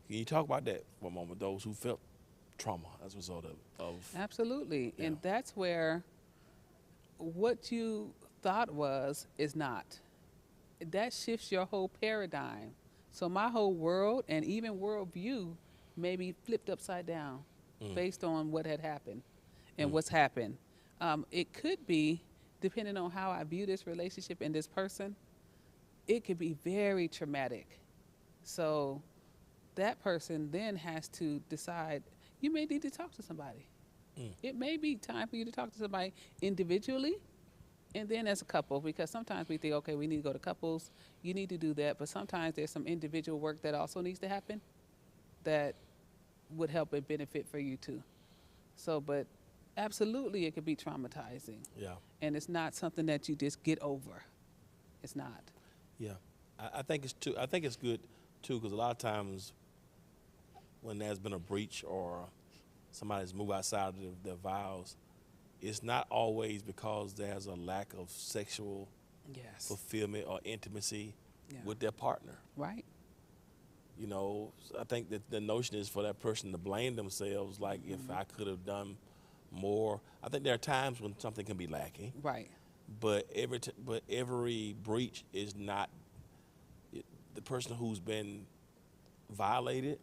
Can you talk about that for a moment, those who felt trauma as a result of Absolutely. Yeah. And that's where what you thought is not. That shifts your whole paradigm So my whole world and even worldview may be flipped upside down based on what had happened and what's happened. It could be, depending on how I view this relationship and this person, it could be very traumatic. So that person then has to decide, you may need to talk to somebody. It may be time for you to talk to somebody individually and then as a couple, because sometimes we think, okay, we need to go to couples, you need to do that, but sometimes there's some individual work that also needs to happen that would help and benefit for you too. So, but absolutely it could be traumatizing, Yeah. and it's not something that you just get over. It's not. Yeah. I think it's too. I think it's good too, because a lot of times when there's been a breach or somebody's moved outside of their vows, it's not always because there's a lack of sexual Yes. fulfillment or intimacy Yeah. with their partner. Right? You know, I think that the notion is for that person to blame themselves, like if I could have done more. I think there are times when something can be lacking, Right. but every breach is not the person who's been violated.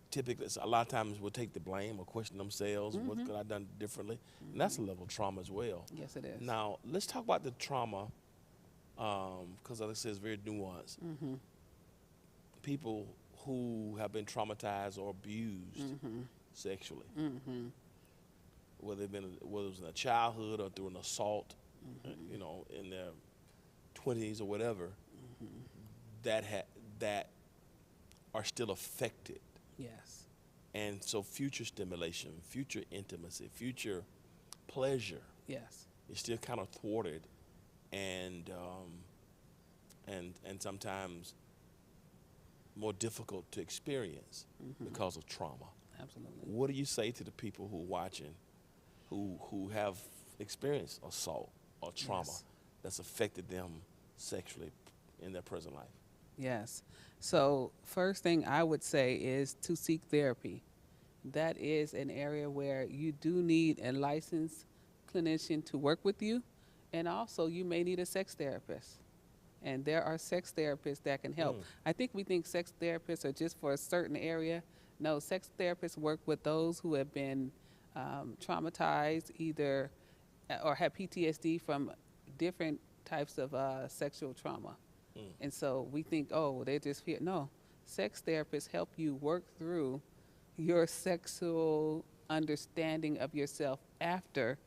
Typically, a lot of times will take the blame or question themselves. What could I have done differently? And that's a level of trauma as well. Yes, it is. Now, let's talk about the trauma, because like I said, it's very nuanced. People who have been traumatized or abused sexually, whether it was in a childhood or through an assault, you know, in their 20s or whatever, that are still affected. Yes. And so future stimulation, future intimacy, future pleasure Yes. is still kind of thwarted, and sometimes more difficult to experience because of trauma. Absolutely. What do you say to the people who are watching, who have experienced assault or trauma Yes. that's affected them sexually in their present life? Yes. So first thing I would say is to seek therapy. That is an area where you do need a licensed clinician to work with you, and also you may need a sex therapist. And there are sex therapists that can help. I think we think sex therapists are just for a certain area. No, sex therapists work with those who have been traumatized either or have PTSD from different types of sexual trauma. And so we think, oh, they're just here. No, sex therapists help you work through your sexual understanding of yourself after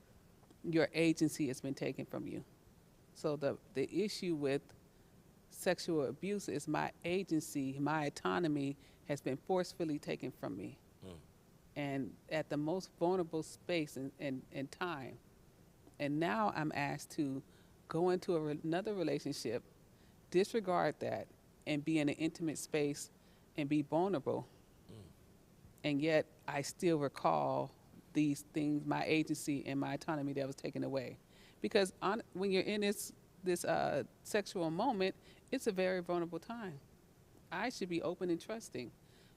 your agency has been taken from you. So the issue with sexual abuse is my agency, my autonomy has been forcefully taken from me. And at the most vulnerable space and time. And now I'm asked to go into another relationship, disregard that, and be in an intimate space and be vulnerable. And yet I still recall these things, my agency and my autonomy that was taken away. Because when you're in this sexual moment, it's a very vulnerable time. I should be open and trusting.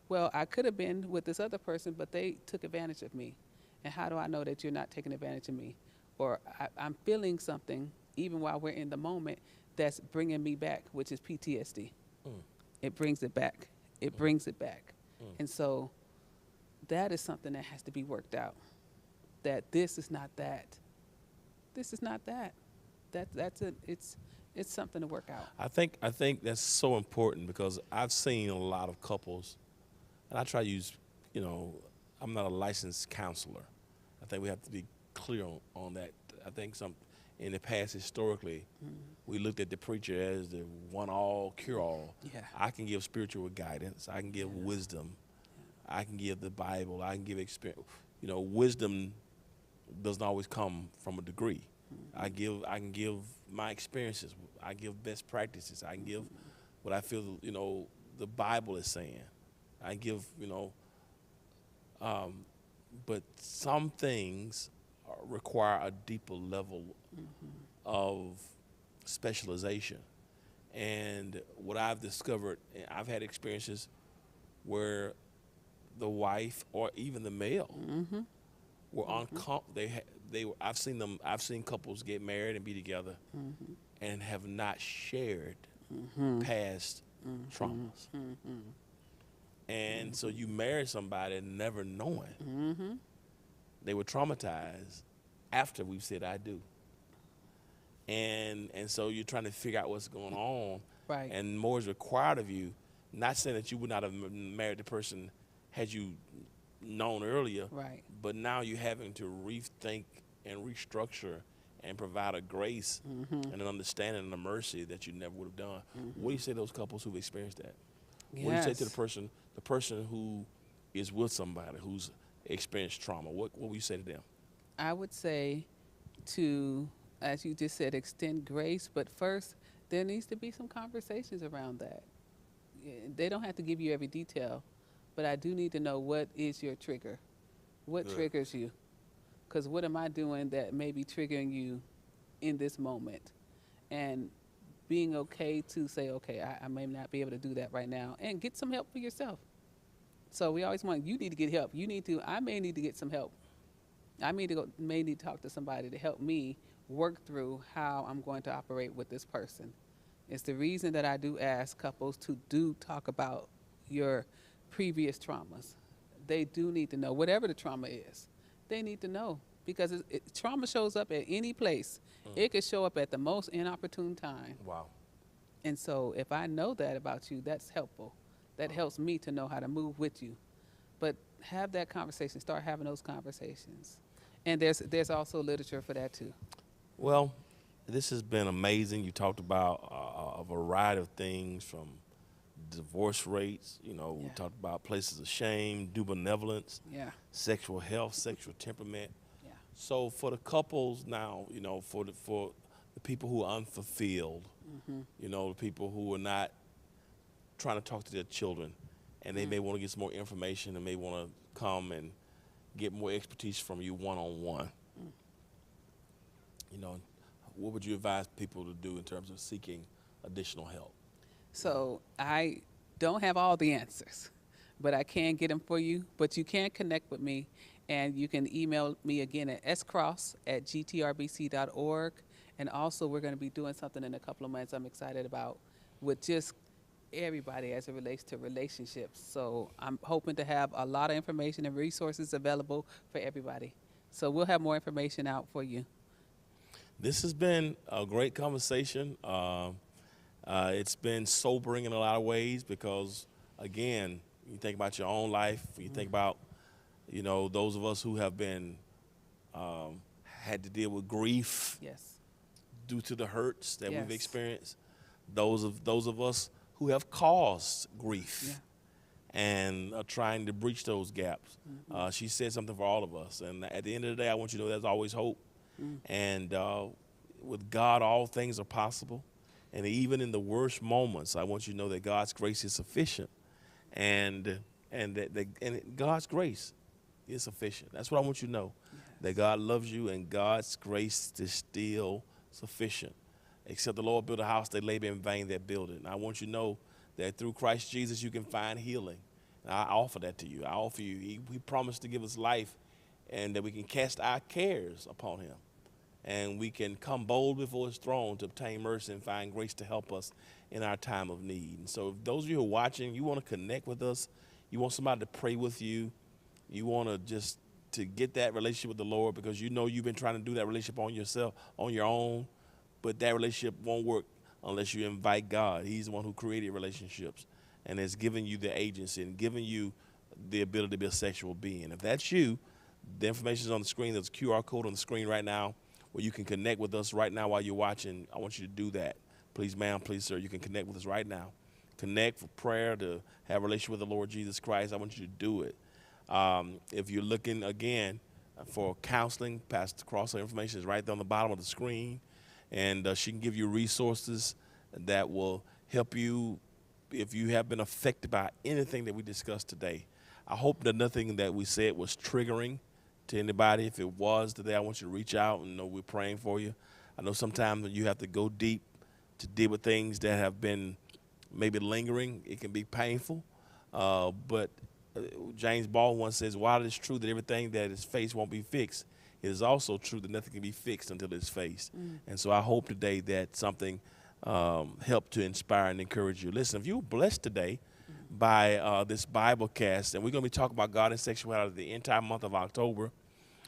Well, I could have been with this other person, but they took advantage of me. And how do I know that you're not taking advantage of me? Or I'm feeling something, even while we're in the moment, that's bringing me back, which is PTSD. It brings it back. It brings it back. And so that is something that has to be worked out. That this is not that. This is not that. It's something to work out. I think that's so important, because I've seen a lot of couples, and I try to use, you know, I'm not a licensed counselor. I think we have to be clear on that. I think in the past, historically, we looked at the preacher as the one-all, cure-all. Yeah. I can give spiritual guidance. I can give wisdom. I can give the Bible. I can give experience. You know, wisdom doesn't always come from a degree. I can give my experiences. I give best practices. I can give what I feel, you know, the Bible is saying. I give, you know, but some things require a deeper level of specialization. And what I've discovered, I've had experiences where the wife or even the male were uncomfortable. I've seen couples get married and be together and have not shared past traumas. And so you marry somebody never knowing they were traumatized after we've said I do. And so you're trying to figure out what's going on. Right. And more is required of you. Not saying that you would not have married the person had you known earlier. Right. But now you're having to rethink and restructure and provide a grace and an understanding and a mercy that you never would have done. What do you say to those couples who've experienced that? Yes. What do you say to the person who is with somebody who's experienced trauma? What would you say to them? I would say to, as you just said, extend grace, but first there needs to be some conversations around that. They don't have to give you every detail, but I do need to know what is your trigger. What Good. triggers you? Because what am I doing that may be triggering you in this moment? And being okay to say, okay, I may not be able to do that right now, and get some help for yourself. So we always want, you need to get help. I may need to get some help. I may need to talk to somebody to help me work through how I'm going to operate with this person. It's the reason that I do ask couples to do talk about your previous traumas. They do need to know, whatever the trauma is, they need to know, because trauma shows up at any place. It could show up at the most inopportune time. Wow. And so if I know that about you, that's helpful. That helps me to know how to move with you. But have that conversation, start having those conversations. And there's also literature for that too. Well, this has been amazing. You talked about a variety of things, from divorce rates, we Yeah. talked about places of shame, due benevolence, Yeah. sexual health, sexual temperament. Yeah. So for the couples now, for the people who are unfulfilled, the people who are not trying to talk to their children, and they may want to get some more information and may want to come and get more expertise from you one-on-one. What would you advise people to do in terms of seeking additional help? So I don't have all the answers, but I can get them for you. But you can connect with me, and you can email me again at scross@gtrbc.org. And also, we're going to be doing something in a couple of months I'm excited about with just everybody as it relates to relationships. So I'm hoping to have a lot of information and resources available for everybody. So we'll have more information out for you. This has been a great conversation. It's been sobering in a lot of ways because, again, you think about your own life. You think about, those of us who have been had to deal with grief Yes. due to the hurts that we've Yes. experienced. Those of us who have caused grief Yeah. and are trying to breach those gaps. She said something for all of us. And at the end of the day, I want you to know there's always hope. And with God, all things are possible. And even in the worst moments, I want you to know that God's grace is sufficient. And God's grace is sufficient. That's what I want you to know. Yes. That God loves you and God's grace is still sufficient. Except the Lord built a house, they labor in vain that build it. And I want you to know that through Christ Jesus you can find healing. And I offer that to you. I offer you. He promised to give us life, and that we can cast our cares upon him. And we can come bold before his throne to obtain mercy and find grace to help us in our time of need. And so if those of you who are watching, you want to connect with us, you want somebody to pray with you, you want to get that relationship with the Lord, because you've been trying to do that relationship on yourself, on your own, but that relationship won't work unless you invite God. He's the one who created relationships and has given you the agency and given you the ability to be a sexual being. If that's you, the information is on the screen. There's a QR code on the screen right now where you can connect with us right now while you're watching. I want you to do that. Please, ma'am, please, sir, you can connect with us right now. Connect for prayer, to have a relationship with the Lord Jesus Christ. I want you to do it. If you're looking, again, for counseling, Pastor Cross, information is right there on the bottom of the screen. And she can give you resources that will help you if you have been affected by anything that we discussed today. I hope that nothing that we said was triggering to anybody. If it was today, I want you to reach out and know we're praying for you. I know sometimes you have to go deep to deal with things that have been maybe lingering. It can be painful. But James Baldwin once says, while it is true that everything that is faced won't be fixed, it is also true that nothing can be fixed until it's faced. And so I hope today that something help to inspire and encourage you. Listen, if you were blessed today by this Bible cast, and we're going to be talking about God and sexuality the entire month of October,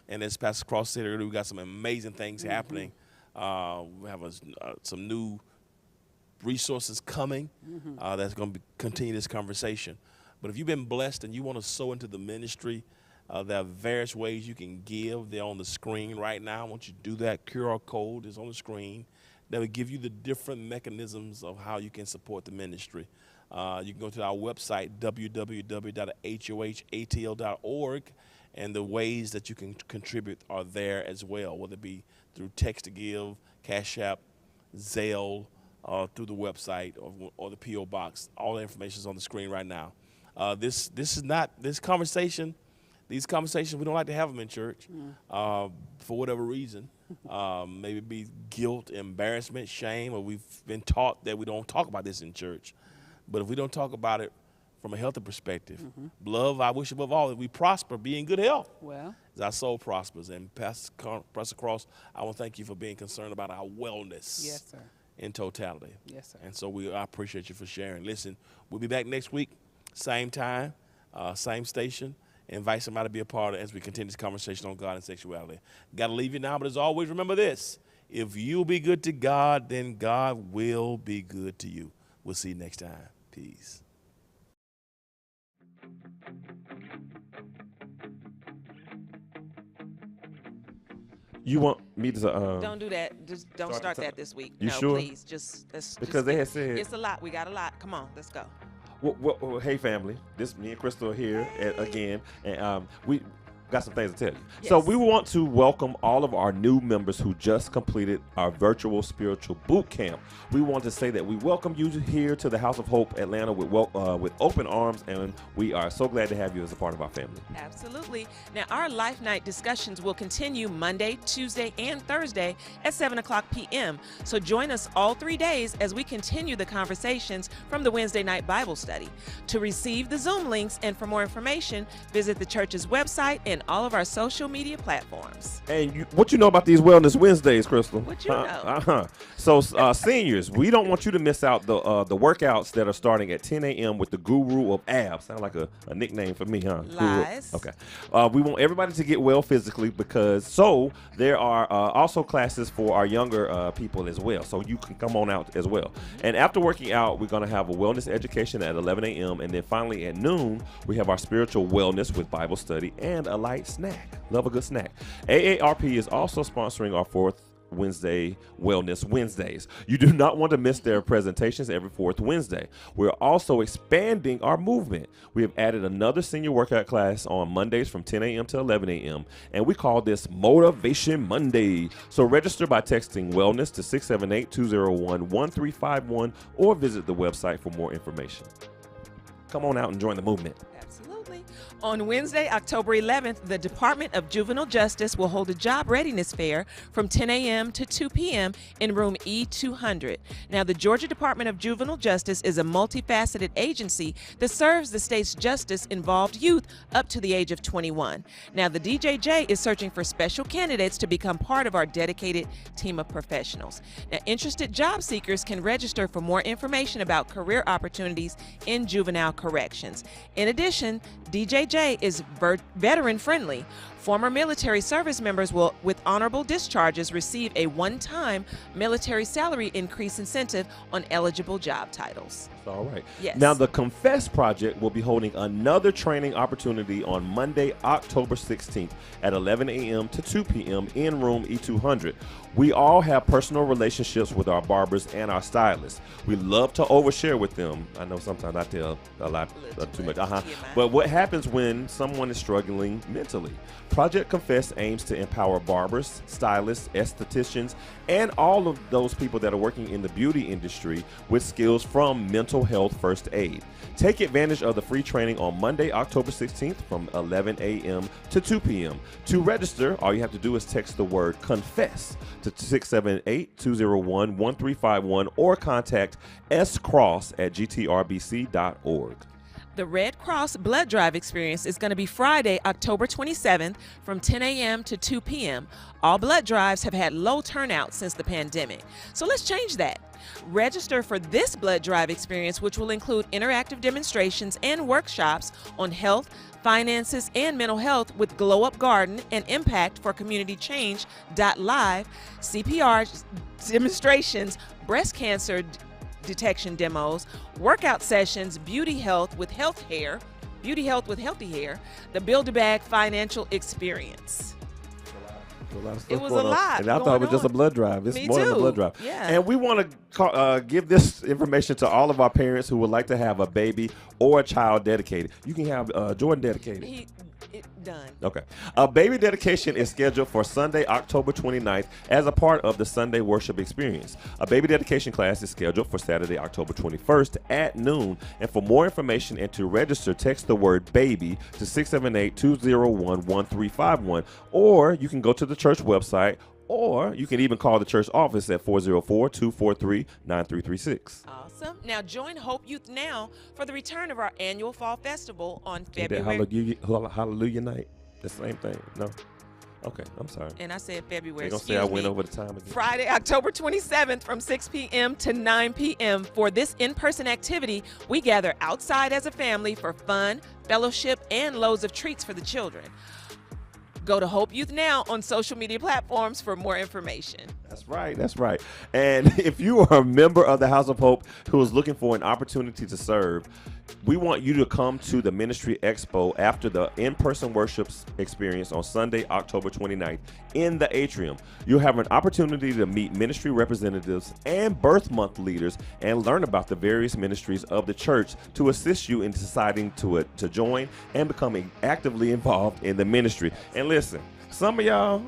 and as Pastor Cross said earlier, we got some amazing things happening. We have some new resources coming that's going to continue this conversation. But if you've been blessed and you want to sow into the ministry, there are various ways you can give. They're on the screen right now. I want you to do that. QR code is on the screen. That will give you the different mechanisms of how you can support the ministry. You can go to our website, www.hohatl.org, and the ways that you can contribute are there as well, whether it be through text to give, Cash App, Zelle, through the website or the P.O. Box. All the information is on the screen right now. These conversations, we don't like to have them in church for whatever reason. Maybe it be guilt, embarrassment, shame, or we've been taught that we don't talk about this in church. But if we don't talk about it from a healthy perspective, love, I wish above all that we prosper, be in good health. Well, as our soul prospers. And Pastor Cross, I want to thank you for being concerned about our wellness. yes, sir. In totality. Yes, sir. And so I appreciate you for sharing. Listen, we'll be back next week, same time, same station. Invite somebody to be a part of it as we continue this conversation on God and sexuality. Got to leave you now, but as always, remember this. If you'll be good to God, then God will be good to you. We'll see you next time. Peace. You want me to? Don't do that. Just don't start that this week. You no, sure? please. Because they had said it's a lot. We got a lot. Come on, let's go. Well, hey family, this me and Crystal are here again, and we got some things to tell you. Yes. So we want to welcome all of our new members who just completed our virtual spiritual boot camp. We want to say that we welcome you here to the House of Hope Atlanta with open arms, and we are so glad to have you as a part of our family. Absolutely. Now, our Life Night discussions will continue Monday, Tuesday, and Thursday at 7 o'clock p.m. So join us all 3 days as we continue the conversations from the Wednesday night Bible study. To receive the Zoom links and for more information, visit the church's website and all of our social media platforms. And what you know about these Wellness Wednesdays, Crystal? What you know? So seniors, we don't want you to miss out the workouts that are starting at 10 a.m. with the Guru of Abs. Sound like a nickname for me, huh? Lies. Guru. Okay. We want everybody to get well physically because there are also classes for our younger people as well. So you can come on out as well. And after working out, we're going to have a wellness education at 11 a.m. And then finally at noon, we have our spiritual wellness with Bible study and a light snack. Love a good snack. AARP is also sponsoring our fourth Wednesday Wellness Wednesdays. You do not want to miss their presentations every fourth Wednesday. We're also expanding our movement. We have added another senior workout class on Mondays from 10 a.m. to 11 a.m. and we call this Motivation Monday. So register by texting wellness to 678-201-1351 or visit the website for more information. Come on out and join the movement. Absolutely. On Wednesday, October 11th, the Department of Juvenile Justice will hold a job readiness fair from 10 a.m. to 2 p.m. in room E200. Now, the Georgia Department of Juvenile Justice is a multifaceted agency that serves the state's justice-involved youth up to the age of 21. Now, the DJJ is searching for special candidates to become part of our dedicated team of professionals. Now, interested job seekers can register for more information about career opportunities in juvenile corrections. In addition, DJJ is veteran friendly. Former military service members will, with honorable discharges, receive a one-time military salary increase incentive on eligible job titles. All right. Yes. Now, the Confess Project will be holding another training opportunity on Monday, October 16th at 11 a.m. to 2 p.m. in room E200. We all have personal relationships with our barbers and our stylists. We love to overshare with them. I know sometimes I tell a lot too much. But what happens when someone is struggling mentally? Project Confess aims to empower barbers, stylists, estheticians, and all of those people that are working in the beauty industry with skills from mental health first aid. Take advantage of the free training on Monday, October 16th from 11 a.m. to 2 p.m. To register, all you have to do is text the word CONFESS to 678-201-1351 or contact scross@gtrbc.org. The Red Cross Blood Drive experience is going to be Friday, October 27th from 10 a.m. to 2 p.m. All blood drives have had low turnout since the pandemic, so let's change that. Register for this blood drive experience, which will include interactive demonstrations and workshops on health, finances, and mental health with Glow Up Garden and Impact for Community Change. Live, CPR demonstrations, breast cancer detection demos, workout sessions, beauty health with healthy hair, the Build-A-Bag financial experience. It was a lot. And I thought it was just a blood drive. It's Me more than a too. blood drive. Yeah. And we want to give this information to all of our parents who would like to have a baby or a child dedicated. You can have Jordan dedicated. Done. Okay. A baby dedication is scheduled for Sunday, October 29th as a part of the Sunday worship experience. A baby dedication class is scheduled for Saturday, October 21st at noon. And for more information and to register, text the word baby to 678-201-1351. Or you can go to the church website, or you can even call the church office at 404-243-9336. Awesome. Now join Hope Youth Now for the return of our annual fall festival on Ain't that February. Hallelujah night? The same thing. No. Okay, I'm sorry. And I said February. They're going to say I went over the time again. Friday, October 27th from 6 p.m. to 9 p.m. For this in-person activity, we gather outside as a family for fun, fellowship, and loads of treats for the children. Go to Hope Youth Now on social media platforms for more information. That's right. That's right. And if you are a member of the House of Hope who is looking for an opportunity to serve, we want you to come to the Ministry Expo after the in-person worship experience on Sunday, October 29th in the atrium. You'll have an opportunity to meet ministry representatives and birth month leaders and learn about the various ministries of the church to assist you in deciding to join and becoming actively involved in the ministry. And listen, some of y'all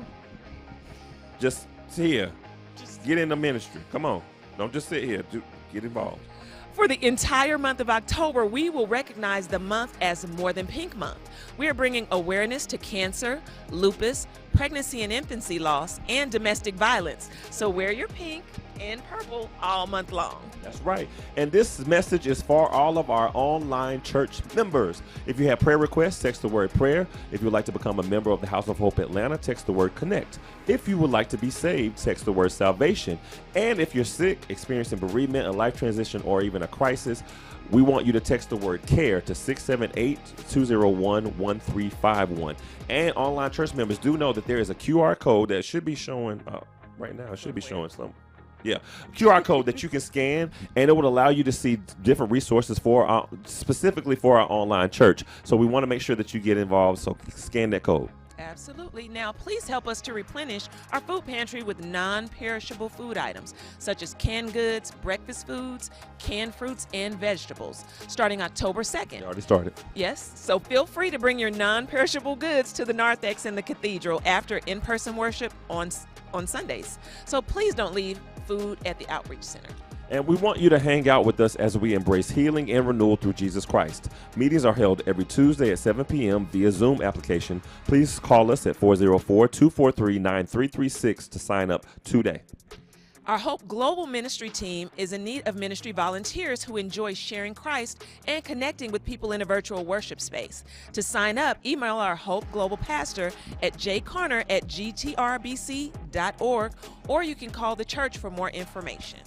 just here, get in the ministry. Come on. Don't just sit here. Get involved. For the entire month of October, we will recognize the month as More Than Pink Month. We are bringing awareness to cancer, lupus, pregnancy and infancy loss, and domestic violence. So wear your pink and purple all month long. That's right. And this message is for all of our online church members. If you have prayer requests, text the word prayer. If you would like to become a member of the House of Hope Atlanta, text the word connect. If you would like to be saved, text the word salvation. And if you're sick, experiencing bereavement, a life transition, or even a crisis, we want you to text the word care to 678-201-1351. And online church members do know that there is a QR code that should be showing right now. It should be showing some. Yeah, QR code that you can scan, and it would allow you to see different resources for specifically for our online church. So we want to make sure that you get involved. So scan that code. Absolutely. Now, please help us to replenish our food pantry with non-perishable food items, such as canned goods, breakfast foods, canned fruits, and vegetables, starting October 2nd. It already started. Yes, so feel free to bring your non-perishable goods to the narthex in the cathedral after in-person worship on Sundays. So please don't leave food at the Outreach Center. And we want you to hang out with us as we embrace healing and renewal through Jesus Christ. Meetings are held every Tuesday at 7 p.m. via Zoom application. Please call us at 404-243-9336 to sign up today. Our Hope Global Ministry team is in need of ministry volunteers who enjoy sharing Christ and connecting with people in a virtual worship space. To sign up, email our Hope Global pastor at jcarner@gtrbc.org, or you can call the church for more information.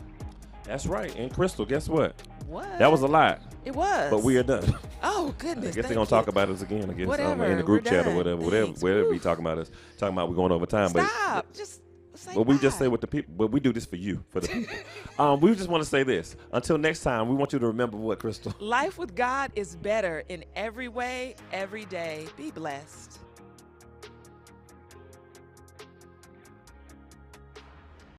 That's right. And Crystal, guess what? What? That was a lot. It was. But we are done. Oh, goodness. I guess they're going to talk about us again, I guess. Whatever. In the group We're chat or done. whatever. Thanks. Whatever Woo. we talking about us. Talking about we're going over time. Stop. Just say But we just bye. say what the people, but we do this for you, for the people. We just want to say this. Until next time, we want you to remember what, Crystal? Life with God is better in every way, every day. Be blessed.